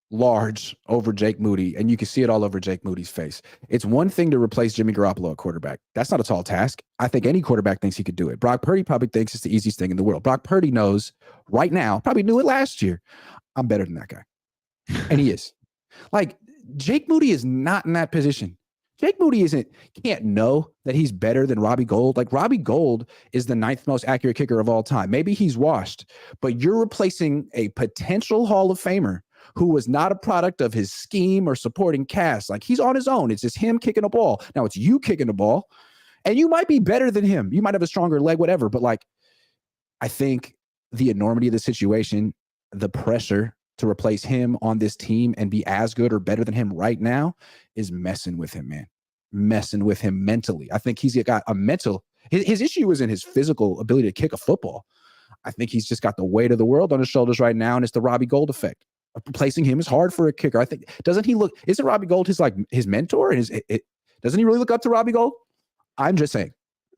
large over Jake Moody, and you can see it all over Jake Moody's face. It's one thing to replace Jimmy Garoppolo at quarterback. That's not a tall task. I think any quarterback thinks he could do it. Brock Purdy probably thinks it's the easiest thing in the world. Brock Purdy knows right now, probably knew it last year, I'm better than that guy. And he is. Like, Jake Moody is not in that position. Jake Moody can't know that he's better than Robbie Gould. Like, Robbie Gould is the 9th most accurate kicker of all time. Maybe he's washed, but you're replacing a potential Hall of Famer who was not a product of his scheme or supporting cast. Like, he's on his own. It's just him kicking a ball. Now it's you kicking the ball, and you might be better than him. You might have a stronger leg, whatever. But, like, I think the enormity of the situation, the pressure to replace him on this team and be as good or better than him right now is messing with him, man. Messing with him mentally. I think he's got a mental, his issue isn't his physical ability to kick a football. I think he's just got the weight of the world on his shoulders right now, and it's the Robbie Gould effect. Replacing him is hard for a kicker. I think, isn't Robbie Gould his mentor? And doesn't he really look up to Robbie Gould? I'm just saying.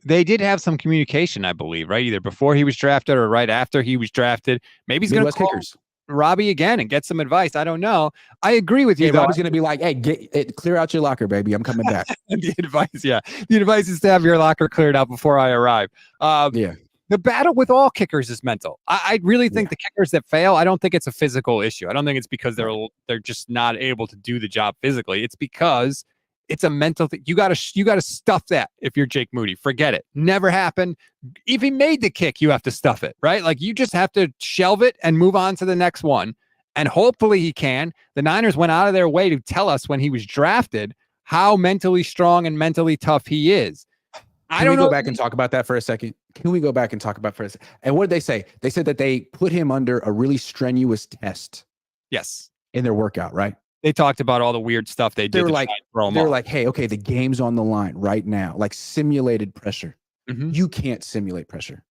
They did have some communication, I believe, right? Either before he was drafted or right after he was drafted. Maybe he's going to call Robbie again and get some advice. I don't know. I agree with you. Robbie's going to be like, hey, clear out your locker, baby. I'm coming back. The advice is to have your locker cleared out before I arrive. The battle with all kickers is mental. I really think the kickers that fail, I don't think it's a physical issue. I don't think it's because they're just not able to do the job physically. It's because it's a mental thing. You gotta stuff that. If you're Jake Moody, forget it. Never happened. If he made the kick, you have to stuff it, right? Like, you just have to shelve it and move on to the next one. And hopefully he can. The Niners went out of their way to tell us when he was drafted how mentally strong and mentally tough he is. Can we go back and talk about that for a second? And what did they say? They said that they put him under a really strenuous test. Yes. In their workout, right? They talked about all the weird stuff they did. They were like, hey, okay, the game's on the line right now. Like, simulated pressure. Mm-hmm. You can't simulate pressure.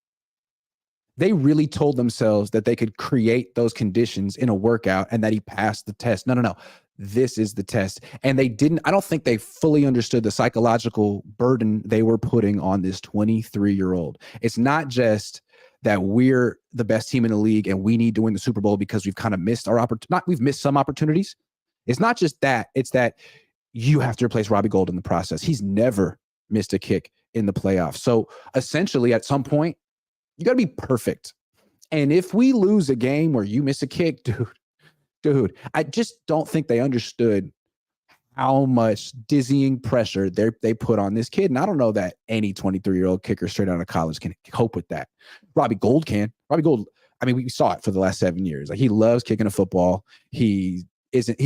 They really told themselves that they could create those conditions in a workout and that he passed the test. No. This is the test. And I don't think they fully understood the psychological burden they were putting on this 23-year-old. It's not just that we're the best team in the league and we need to win the Super Bowl because we've kind of missed our opportunity. We've missed some opportunities. It's not just that. It's that you have to replace Robbie Gould in the process. He's never missed a kick in the playoffs. So essentially, at some point, you got to be perfect. And if we lose a game where you miss a kick, dude, I just don't think they understood how much dizzying pressure they put on this kid. And I don't know that any 23-year-old kicker straight out of college can cope with that. Robbie Gould can. Robbie Gould, I mean, we saw it for the last 7 years. Like, he loves kicking a football. He's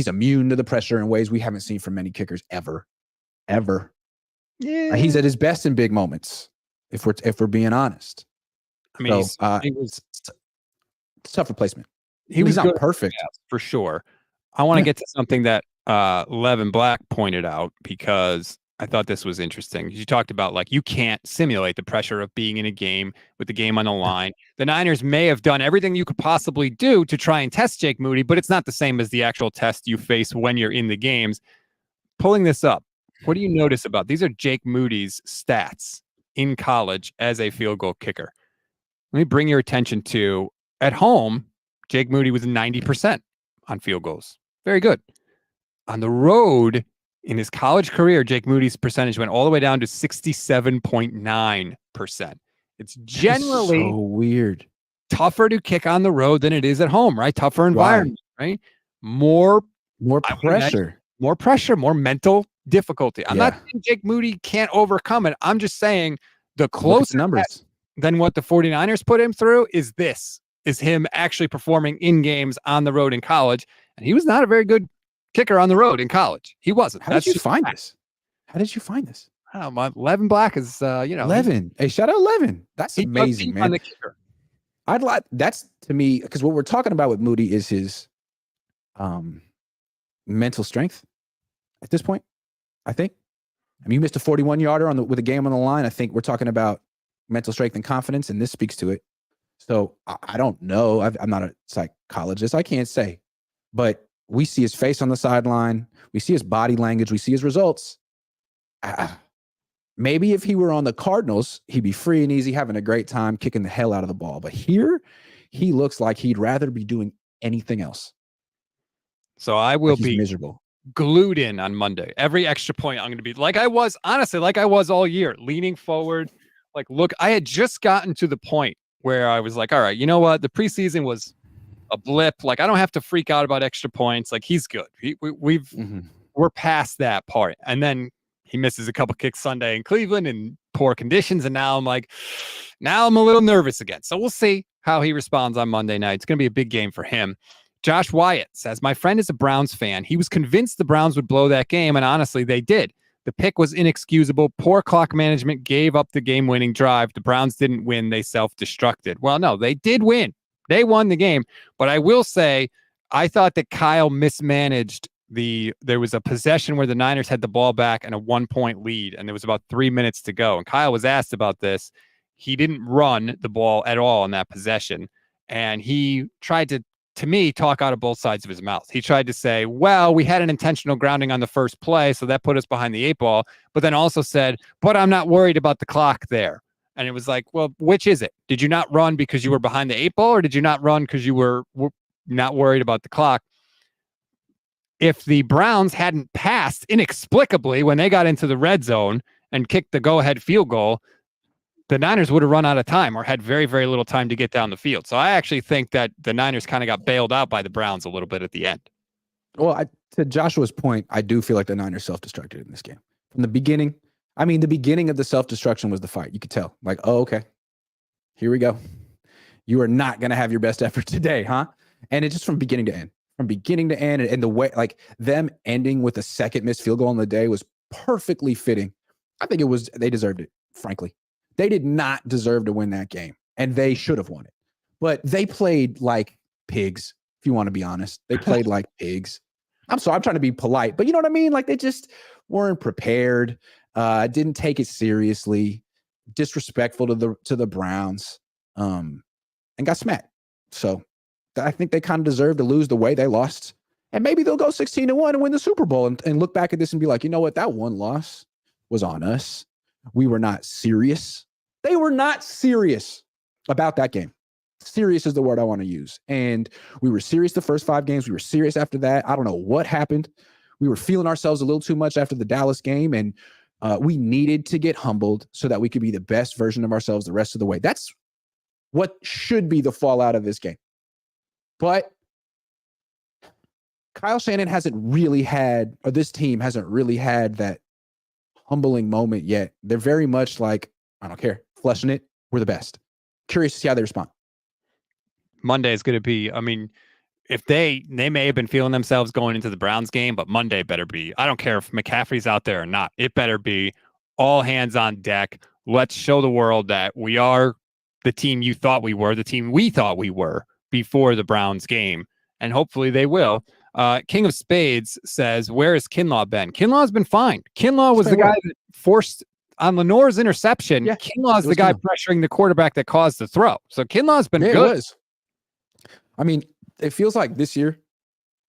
immune to the pressure in ways we haven't seen from many kickers ever. Yeah. He's at his best in big moments, if we're being honest. I mean, so, it's tough replacement. He was not perfect, for sure. I want to get to something that Levin Black pointed out, because I thought this was interesting. You talked about, like, you can't simulate the pressure of being in a game with the game on the line. The Niners may have done everything you could possibly do to try and test Jake Moody, but it's not the same as the actual test you face when you're in the games. Pulling this up, what do you notice about these? Are Jake Moody's stats in college as a field goal kicker. Let me bring your attention to, at home, Jake Moody was 90% on field goals. Very good. On the road, in his college career, Jake Moody's percentage went all the way down to 67.9%. It's generally so weird. Tougher to kick on the road than it is at home, right? Tougher environment, right? More pressure. More pressure, more mental difficulty. I'm not saying Jake Moody can't overcome it. I'm just saying the closer numbers than what the 49ers put him through is him actually performing in games on the road in college. And he was not a very good kicker on the road in college. He wasn't. How did you find this? Levin Black is, Levin. Hey, shout out Levin. That's amazing, man. On the kicker. That's to me, because what we're talking about with Moody is his mental strength at this point, I think. I mean, you missed a 41-yarder with a game on the line. I think we're talking about mental strength and confidence, and this speaks to it. So I don't know. I'm not a psychologist. I can't say. But we see his face on the sideline. We see his body language. We see his results. Maybe if he were on the Cardinals, he'd be free and easy, having a great time, kicking the hell out of the ball. But here, he looks like he'd rather be doing anything else. So I will be miserable. Glued in on Monday. Every extra point, I'm going to be like I was all year, leaning forward. Like, look, I had just gotten to the point where I was like, all right, you know what? The preseason was a blip. Like, I don't have to freak out about extra points. Like, he's good. We're past that part. And then he misses a couple kicks Sunday in Cleveland in poor conditions. And now I'm a little nervous again. So we'll see how he responds on Monday night. It's going to be a big game for him. Josh Wyatt says, my friend is a Browns fan. He was convinced the Browns would blow that game, and honestly, they did. The pick was inexcusable. Poor clock management gave up the game-winning drive. The Browns didn't win. They self-destructed. Well, no, they did win. They won the game. But I will say, I thought that Kyle mismanaged there was a possession where the Niners had the ball back and a 1-point lead, and there was about 3 minutes to go. And Kyle was asked about this. He didn't run the ball at all in that possession, and he tried to me, talk out of both sides of his mouth. He tried to say, well, we had an intentional grounding on the first play, so that put us behind the 8 ball, but then also said, but I'm not worried about the clock there. And it was like, well, which is it? Did you not run because you were behind the 8 ball, or did you not run because you were not worried about the clock? If the Browns hadn't passed inexplicably when they got into the red zone and kicked the go-ahead field goal, the Niners would have run out of time or had very, very little time to get down the field. So I actually think that the Niners kind of got bailed out by the Browns a little bit at the end. Well, to Joshua's point, I do feel like the Niners self-destructed in this game. From the beginning, the beginning of the self-destruction was the fight. You could tell, like, oh, okay, here we go. You are not going to have your best effort today, huh? And it's just from beginning to end. And the way, like, them ending with a second missed field goal on the day was perfectly fitting. I think they deserved it, frankly. They did not deserve to win that game, and they should have won it. But they played like pigs, if you want to be honest. They played like pigs. I'm sorry, I'm trying to be polite, but you know what I mean? Like, they just weren't prepared, didn't take it seriously, disrespectful to the Browns. and got smacked. So I think they kind of deserve to lose the way they lost. And maybe they'll go 16-1 and win the Super Bowl and look back at this and be like, you know what? That one loss was on us. We were not serious. They were not serious about that game. Serious is the word I want to use. And we were serious the first 5 games. We were serious after that. I don't know what happened. We were feeling ourselves a little too much after the Dallas game. And we needed to get humbled so that we could be the best version of ourselves the rest of the way. That's what should be the fallout of this game. But Kyle Shanahan hasn't really had, or this team hasn't really had that humbling moment yet. They're very much like, I don't care, flushing it. We're the best. Curious to see how they respond. Monday is going to be, I mean, if they may have been feeling themselves going into the Browns game, but Monday better be, I don't care if McCaffrey's out there or not. It better be all hands on deck. Let's show the world that we are the team you thought we were, the team we thought we were before the Browns game. And hopefully they will. King of Spades says, where has Kinlaw been? Kinlaw's been fine. Kinlaw was the guy that forced on Lenore's interception. Yeah, Kinlaw's the guy pressuring the quarterback that caused the throw. So Kinlaw's been good. I mean, it feels like this year,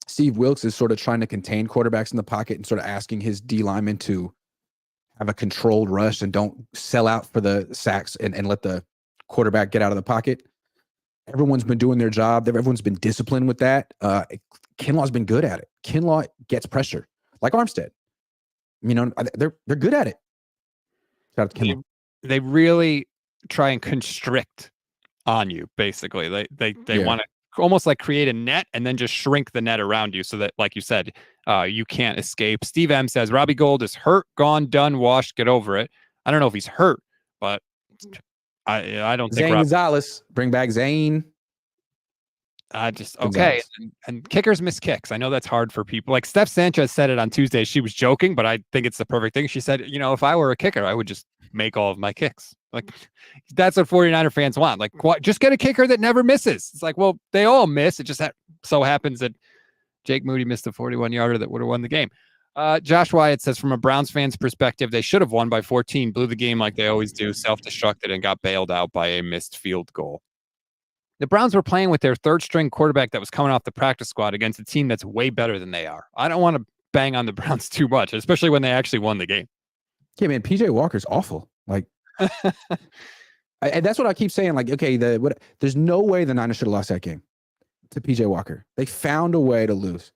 Steve Wilks is sort of trying to contain quarterbacks in the pocket and sort of asking his D linemen to have a controlled rush and don't sell out for the sacks and let the quarterback get out of the pocket. Everyone's been doing their job. Everyone's been disciplined with that. Kinlaw's been good at it. Kinlaw gets pressure like Armstead. You know, they're good at it. Shout out to Kinlaw. They really try and constrict on you, basically. They want to almost like create a net and then just shrink the net around you so that, like you said, you can't escape. Steve M says, Robbie Gould is hurt, gone, done, washed, get over it. I don't know if he's hurt, but I don't think Zane Gonzalez, bring back Zane. Okay. And kickers miss kicks. I know that's hard for people. Like Steph Sanchez said it on Tuesday. She was joking, but I think it's the perfect thing. She said, you know, if I were a kicker, I would just make all of my kicks. Like that's what 49er fans want. Like, just get a kicker that never misses. It's like, well, they all miss. It just so happens that Jake Moody missed a 41-yarder that would have won the game. Josh Wyatt says, from a Browns fan's perspective, they should have won by 14, blew the game like they always do, self-destructed, and got bailed out by a missed field goal. The Browns were playing with their third-string quarterback that was coming off the practice squad against a team that's way better than they are. I don't want to bang on the Browns too much, especially when they actually won the game. Yeah, man, PJ Walker's awful. Like, and that's what I keep saying. Like, okay, there's no way the Niners should have lost that game to PJ Walker. They found a way to lose.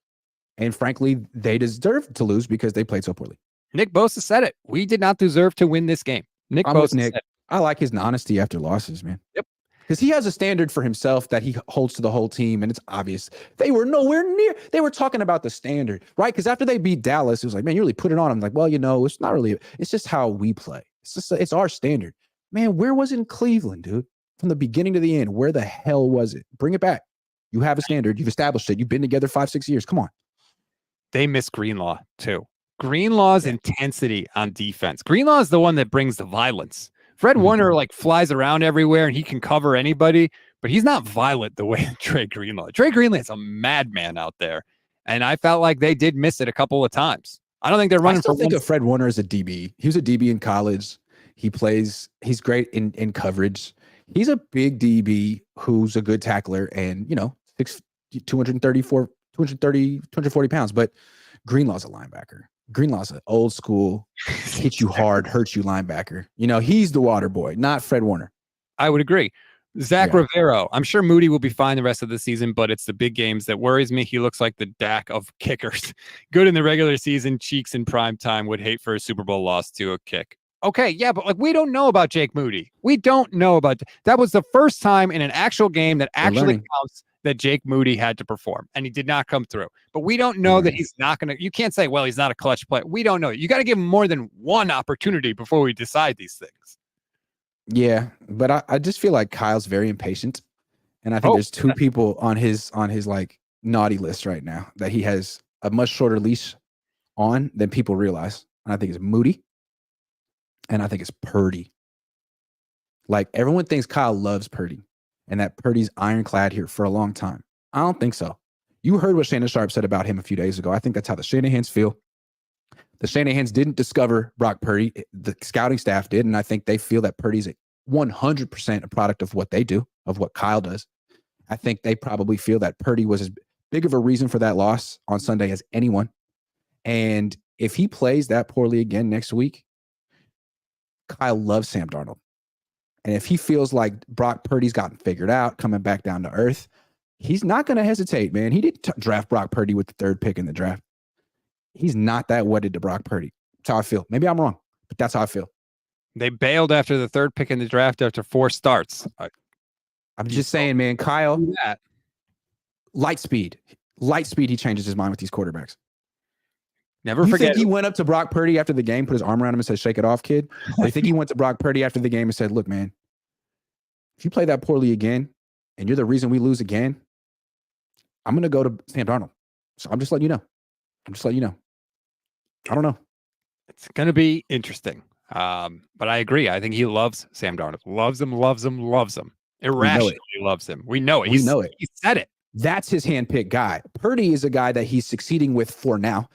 And frankly, they deserved to lose because they played so poorly. Nick Bosa said it. We did not deserve to win this game. Nick Bosa said it. I like his honesty after losses, man. Yep. Because he has a standard for himself that he holds to the whole team, and it's obvious. They were nowhere near. They were talking about the standard, right? Because after they beat Dallas, it was like, man, you really put it on. I'm like, well, you know, it's not really. It's just how we play. It's our standard. Man, where was it in Cleveland, dude? From the beginning to the end, where the hell was it? Bring it back. You have a standard. You've established it. You've been together 5-6 years. Come on. They miss Greenlaw, too. Greenlaw's intensity on defense. Greenlaw is the one that brings the violence. Fred Warner like flies around everywhere and he can cover anybody, but he's not violent the way Dre Greenlaw. Dre Greenlaw is a madman out there, and I felt like they did miss it a couple of times. I don't think they're running. I still think of Fred Warner as a DB. He was a DB in college. He's great in coverage. He's a big DB who's a good tackler and, you know, 240 pounds. But Greenlaw's a linebacker. Greenlaw's an old school, hit you hard, hurt you linebacker. You know, he's the water boy, not Fred Warner. I would agree. Zach Rivero. I'm sure Moody will be fine the rest of the season, but it's the big games that worries me. He looks like the Dak of kickers. Good in the regular season, cheeks in prime time, would hate for a Super Bowl loss to a kick. Okay, yeah, but like we don't know about Jake Moody. We don't know about that. Was the first time in an actual game that actually counts that Jake Moody had to perform, and he did not come through. But we don't know that he's not going to. You can't say, well, he's not a clutch player. We don't know. You got to give him more than one opportunity before we decide these things. Yeah, but I just feel like Kyle's very impatient, and I think there's two people on his like naughty list right now that he has a much shorter leash on than people realize, and I think it's Moody, and I think it's Purdy. Like everyone thinks Kyle loves Purdy, and that Purdy's ironclad here for a long time. I don't think so. You heard what Shannon Sharp said about him a few days ago. I think that's how the Shanahans feel. The Shanahans didn't discover Brock Purdy. The scouting staff did, and I think they feel that Purdy's 100% a product of what they do. of what Kyle does. I think they probably feel that Purdy was as big of a reason for that loss on Sunday as anyone. And if he plays that poorly again next week, Kyle loves Sam Darnold. And if he feels like Brock Purdy's gotten figured out, coming back down to earth, he's not going to hesitate, man. He didn't draft Brock Purdy with the 3rd pick in the draft. He's not that wedded to Brock Purdy. That's how I feel. Maybe I'm wrong, but that's how I feel. They bailed after the 3rd pick in the draft after 4 starts. I'm just saying, man, Kyle, light speed. He changes his mind with these quarterbacks. Never you forget. Think he went up to Brock Purdy after the game, put his arm around him and said, "Shake it off, kid"? Or you think he went to Brock Purdy after the game and said, "Look, man, if you play that poorly again and you're the reason we lose again, I'm going to go to Sam Darnold." So I'm just letting you know. I don't know. It's going to be interesting. But I agree. I think he loves Sam Darnold. Loves him. Irrationally loves him. We know it. We know it. He said it. That's his handpicked guy. Purdy is a guy that he's succeeding with for now,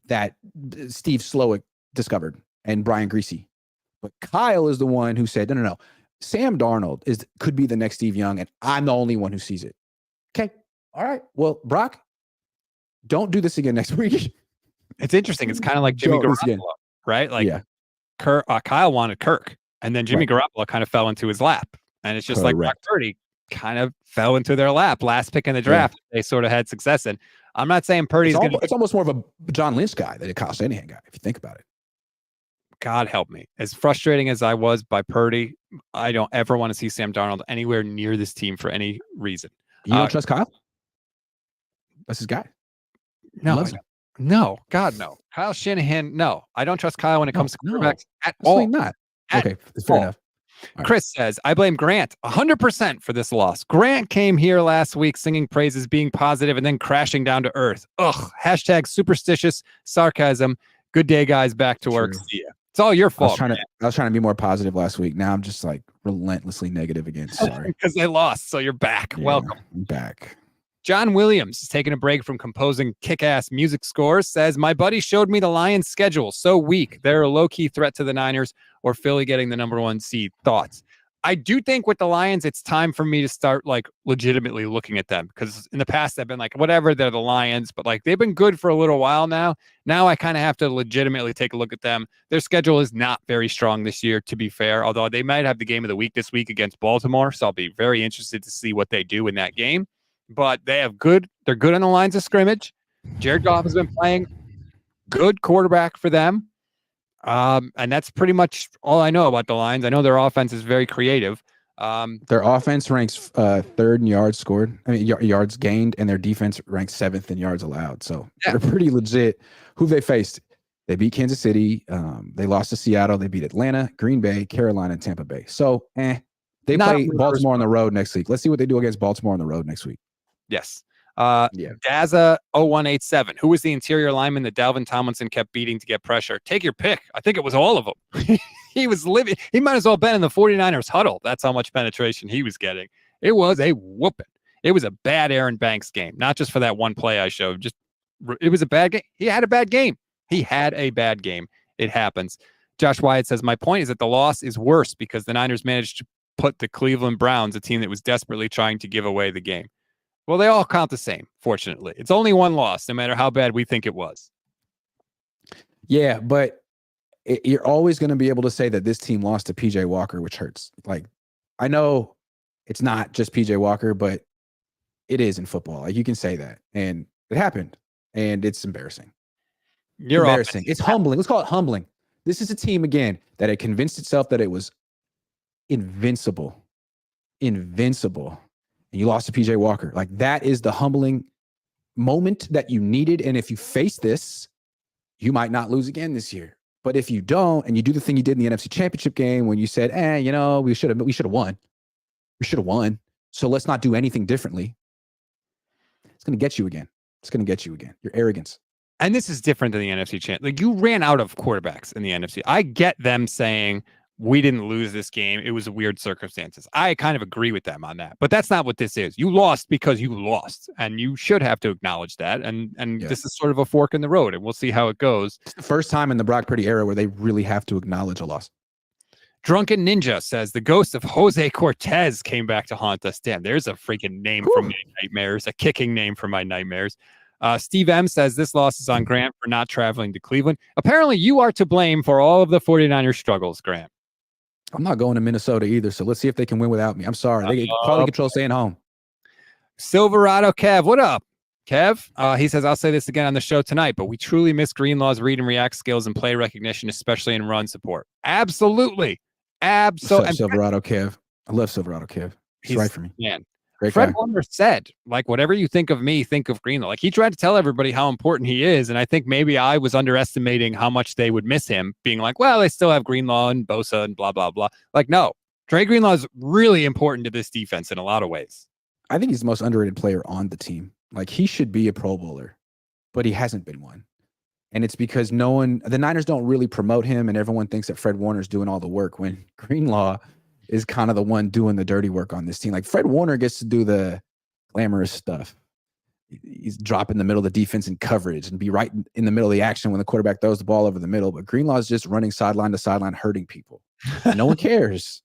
that Steve Slowick discovered and Brian Greasy. But Kyle is the one who said, no. Sam Darnold could be the next Steve Young, and I'm the only one who sees it. Okay. All right. Well, Brock, don't do this again next week. It's interesting. It's kind of like Jimmy Garoppolo, right? Like, yeah. Kyle wanted Kirk, and then Jimmy Garoppolo kind of fell into his lap. And it's just like Brock Purdy kind of fell into their lap. Last pick in the draft, they sort of had success in. I'm not saying Purdy's going to... It's almost more of a John Lynch guy than a Kyle Shanahan guy, if you think about it. God help me. As frustrating as I was by Purdy, I don't ever want to see Sam Darnold anywhere near this team for any reason. You don't trust Kyle? That's his guy. No, God, no. Kyle Shanahan, no. I don't trust Kyle when it comes to quarterbacks at all. Not. Okay, fair enough. Chris says, I blame Grant 100% for this loss. Grant came here last week singing praises, being positive, and then crashing down to earth. Ugh. # superstitious sarcasm. Good day, guys. Back to work. See ya. It's all your fault. I was trying to be more positive last week. Now I'm just like relentlessly negative again. Sorry. Because they lost, so you're back. Yeah, welcome. I'm back. John Williams is taking a break from composing kick-ass music scores, says, my buddy showed me the Lions' schedule. So weak. They're a low-key threat to the Niners or Philly getting the number 1 seed. Thoughts? I do think with the Lions, it's time for me to start like legitimately looking at them, because in the past I've been like, whatever, they're the Lions, but like they've been good for a little while now. Now I kind of have to legitimately take a look at them. Their schedule is not very strong this year, to be fair, although they might have the game of the week this week against Baltimore. So I'll be very interested to see what they do in that game. But they're good on the lines of scrimmage. Jared Goff has been playing good quarterback for them. And that's pretty much all I know about the Lions. I know their offense is very creative. Their offense ranks 3rd in yards scored. I mean, yards gained, and their defense ranks 7th in yards allowed. So they're pretty legit. Who they faced? They beat Kansas City. They lost to Seattle. They beat Atlanta, Green Bay, Carolina, and Tampa Bay. So, they play Baltimore on the road next week. Let's see what they do against Baltimore on the road next week. Yes. Daza 0187. Who was the interior lineman that Dalvin Tomlinson kept beating to get pressure? Take your pick. I think it was all of them. He was living. He might as well have been in the 49ers huddle. That's how much penetration he was getting. It was a whooping. It was a bad Aaron Banks game. Not just for that one play I showed. Just it was a bad game. He had a bad game. It happens. Josh Wyatt says, my point is that the loss is worse because the Niners managed to put the Cleveland Browns, a team that was desperately trying to give away the game. Well, they all count the same, fortunately. It's only one loss, no matter how bad we think it was. Yeah, but you're always going to be able to say that this team lost to PJ Walker, which hurts. Like, I know it's not just PJ Walker, but it is in football. Like, you can say that. And it happened. And it's embarrassing. You're embarrassing. It's humbling. Let's call it humbling. This is a team, again, that had convinced itself that it was invincible. And you lost to PJ Walker. Like, that is the humbling moment that you needed. And if you face this, you might not lose again this year. But if you don't, and you do the thing you did in the NFC Championship game when you said, we should have won. We should have won. So let's not do anything differently. It's going to get you again. Your arrogance. And this is different than the NFC champ. Like, you ran out of quarterbacks in the NFC. I get them saying, we didn't lose this game. It was weird circumstances. I kind of agree with them on that, but that's not what this is. You lost because you lost, and you should have to acknowledge that. And This is sort of a fork in the road, and we'll see how it goes. It's the first time in the Brock Purdy era where they really have to acknowledge a loss. Drunken Ninja says the ghost of Jose Cortez came back to haunt us. Damn, there's a freaking name from my nightmares, a kicking name from my nightmares. Steve M says this loss is on Grant for not traveling to Cleveland. Apparently, you are to blame for all of the 49ers struggles, Grant. I'm not going to Minnesota either, so let's see if they can win without me. I'm sorry. They get quality control staying home. Silverado Kev, what up? Kev, he says, I'll say this again on the show tonight, but we truly miss Greenlaw's read and react skills and play recognition, especially in run support. Absolutely. Absolutely. Silverado Kev. I love Silverado Kev. He's right for me. Man. Great Fred guy. Warner said, like, whatever you think of me, think of Greenlaw. Like, he tried to tell everybody how important he is, and I think maybe I was underestimating how much they would miss him, being like, well, they still have Greenlaw and Bosa and blah, blah, blah. Like, no. Dre Greenlaw is really important to this defense in a lot of ways. I think he's the most underrated player on the team. Like, he should be a Pro Bowler, but he hasn't been one. And it's because the Niners don't really promote him, and everyone thinks that Fred Warner's doing all the work when Greenlaw is kind of the one doing the dirty work on this team. Like, Fred Warner gets to do the glamorous stuff. He's dropping the middle of the defense in coverage and be right in the middle of the action when the quarterback throws the ball over the middle. But Greenlaw is just running sideline to sideline, hurting people. No one cares.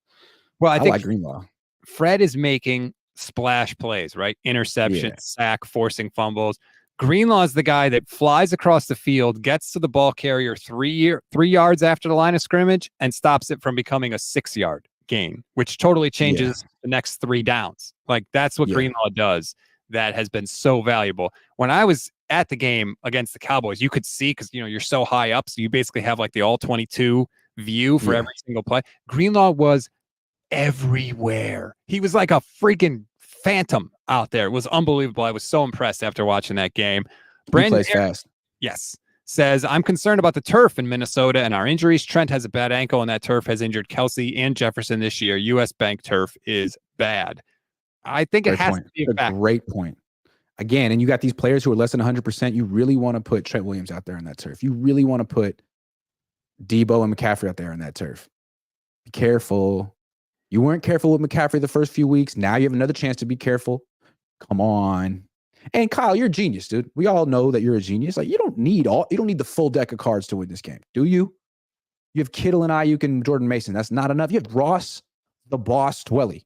Well, I think like Greenlaw. Fred is making splash plays, right? Interception, sack, forcing fumbles. Greenlaw is the guy that flies across the field, gets to the ball carrier 3 yards after the line of scrimmage, and stops it from becoming a 6-yard gain, which totally changes the next 3 downs. Like, that's what Greenlaw does. That has been so valuable. When I was at the game against the Cowboys, you could see, because you're so high up, so you basically have like the all 22 view for every single play. Greenlaw was everywhere. He was like a freaking phantom out there. It was unbelievable. I was so impressed after watching that game. Brandon plays fast. Yes. Says, I'm concerned about the turf in Minnesota and our injuries. Trent has a bad ankle, and that turf has injured Kelsey and Jefferson this year. U.S. Bank turf is bad. I think it has to be a fact. Great point. Again, and you got these players who are less than 100%. You really want to put Trent Williams out there on that turf. You really want to put Debo and McCaffrey out there on that turf. Be careful. You weren't careful with McCaffrey the first few weeks. Now you have another chance to be careful. Come on. And Kyle, you're a genius, dude. We all know that you're a genius. Like, you don't need the full deck of cards to win this game, do you? You have Kittle and Ayuk and Jordan Mason. That's not enough. You have Ross, the boss, Twelly.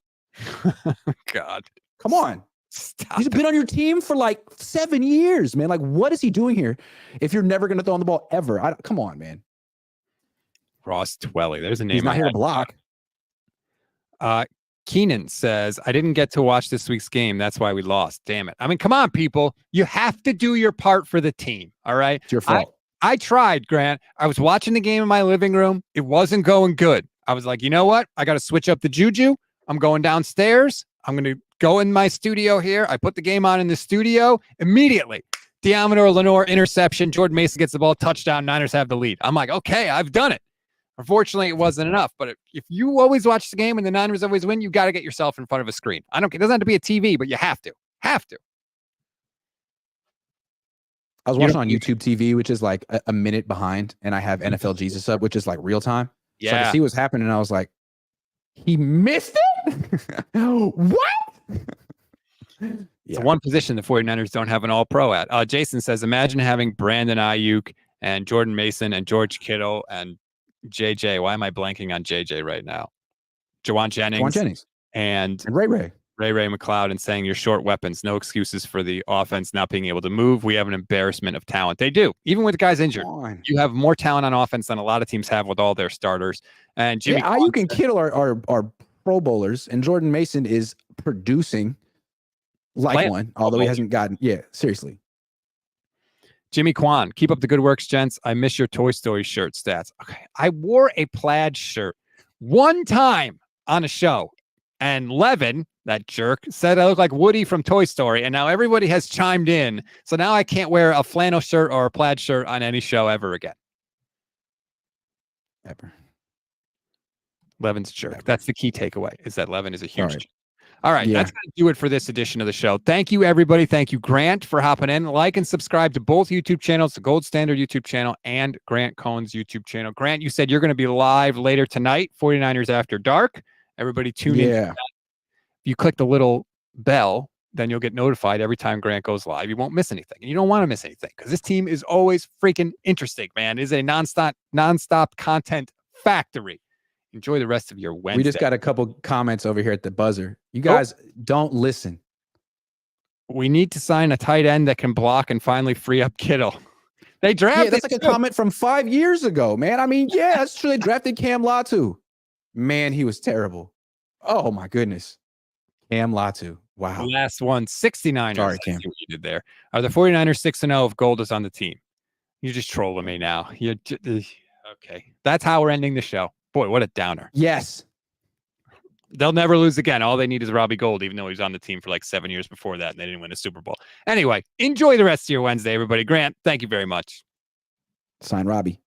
God. Come on. Stop. He's been on your team for like 7 years, man. Like, what is he doing here if you're never going to throw on the ball ever? Come on, man. Ross Twelly. There's a name. He's not here to block. Keenan says, I didn't get to watch this week's game. That's why we lost. Damn it. I mean, come on, people. You have to do your part for the team. All right. It's your fault. I tried, Grant. I was watching the game in my living room. It wasn't going good. I was like, you know what? I got to switch up the juju. I'm going downstairs. I'm going to go in my studio here. I put the game on in the studio. Immediately, Diamador Lenore interception. Jordan Mason gets the ball, touchdown. Niners have the lead. I'm like, okay, I've done it. Unfortunately, it wasn't enough. But if you always watch the game and the Niners always win, you got to get yourself in front of a screen. I don't care. It doesn't have to be a TV, but you have to. Have to. I was watching on YouTube TV, which is like a minute behind, and I have NFL Jesus up, which is like real time. Yeah. So I could see what's happening, and I was like, he missed it? What? It's one position the 49ers don't have an all-pro at. Jason says, imagine having Brandon Ayuk and Jordan Mason and George Kittle and JJ. Why am I blanking on JJ right now? Jawan Jennings. And Ray McLeod, and saying you're short weapons. No excuses for the offense not being able to move. We have an embarrassment of talent. They do. Even with guys injured, you have more talent on offense than a lot of teams have with all their starters. And Jimmy Ayuk and Kittle are Pro Bowlers, and Jordan Mason is producing like one, although he hasn't gotten. Yeah, seriously. Jimmy Kwan, keep up the good works, gents. I miss your Toy Story shirt stats. Okay, I wore a plaid shirt one time on a show, and Levin, that jerk, said I look like Woody from Toy Story, and now everybody has chimed in. So now I can't wear a flannel shirt or a plaid shirt on any show ever again. Ever. Levin's jerk. That's the key takeaway, is that Levin is a huge jerk. All right, that's going to do it for this edition of the show. Thank you, everybody. Thank you, Grant, for hopping in. Like and subscribe to both YouTube channels, the Gold Standard YouTube channel and Grant Cohn's YouTube channel. Grant, you said you're going to be live later tonight, 49ers After Dark. Everybody tune in. If you click the little bell, then you'll get notified every time Grant goes live. You won't miss anything. And you don't want to miss anything because this team is always freaking interesting, man. It is a nonstop content factory. Enjoy the rest of your Wednesday. We just got a couple comments over here at the buzzer. You guys don't listen. We need to sign a tight end that can block and finally free up Kittle. They drafted. Yeah, that's like a comment from 5 years ago, man. I mean, yeah, that's true. They drafted Cam Latu. Man, he was terrible. Oh my goodness. Cam Latu. Wow. Last one, 69ers. Sorry, Cam. What you did there. Are the 49ers 6-0 if Gold is on the team? You're just trolling me now. You're okay. That's how we're ending the show. Boy, what a downer. Yes. They'll never lose again. All they need is Robbie Gold, even though he was on the team for like 7 years before that and they didn't win a Super Bowl. Anyway, enjoy the rest of your Wednesday, everybody. Grant, thank you very much. Sign Robbie.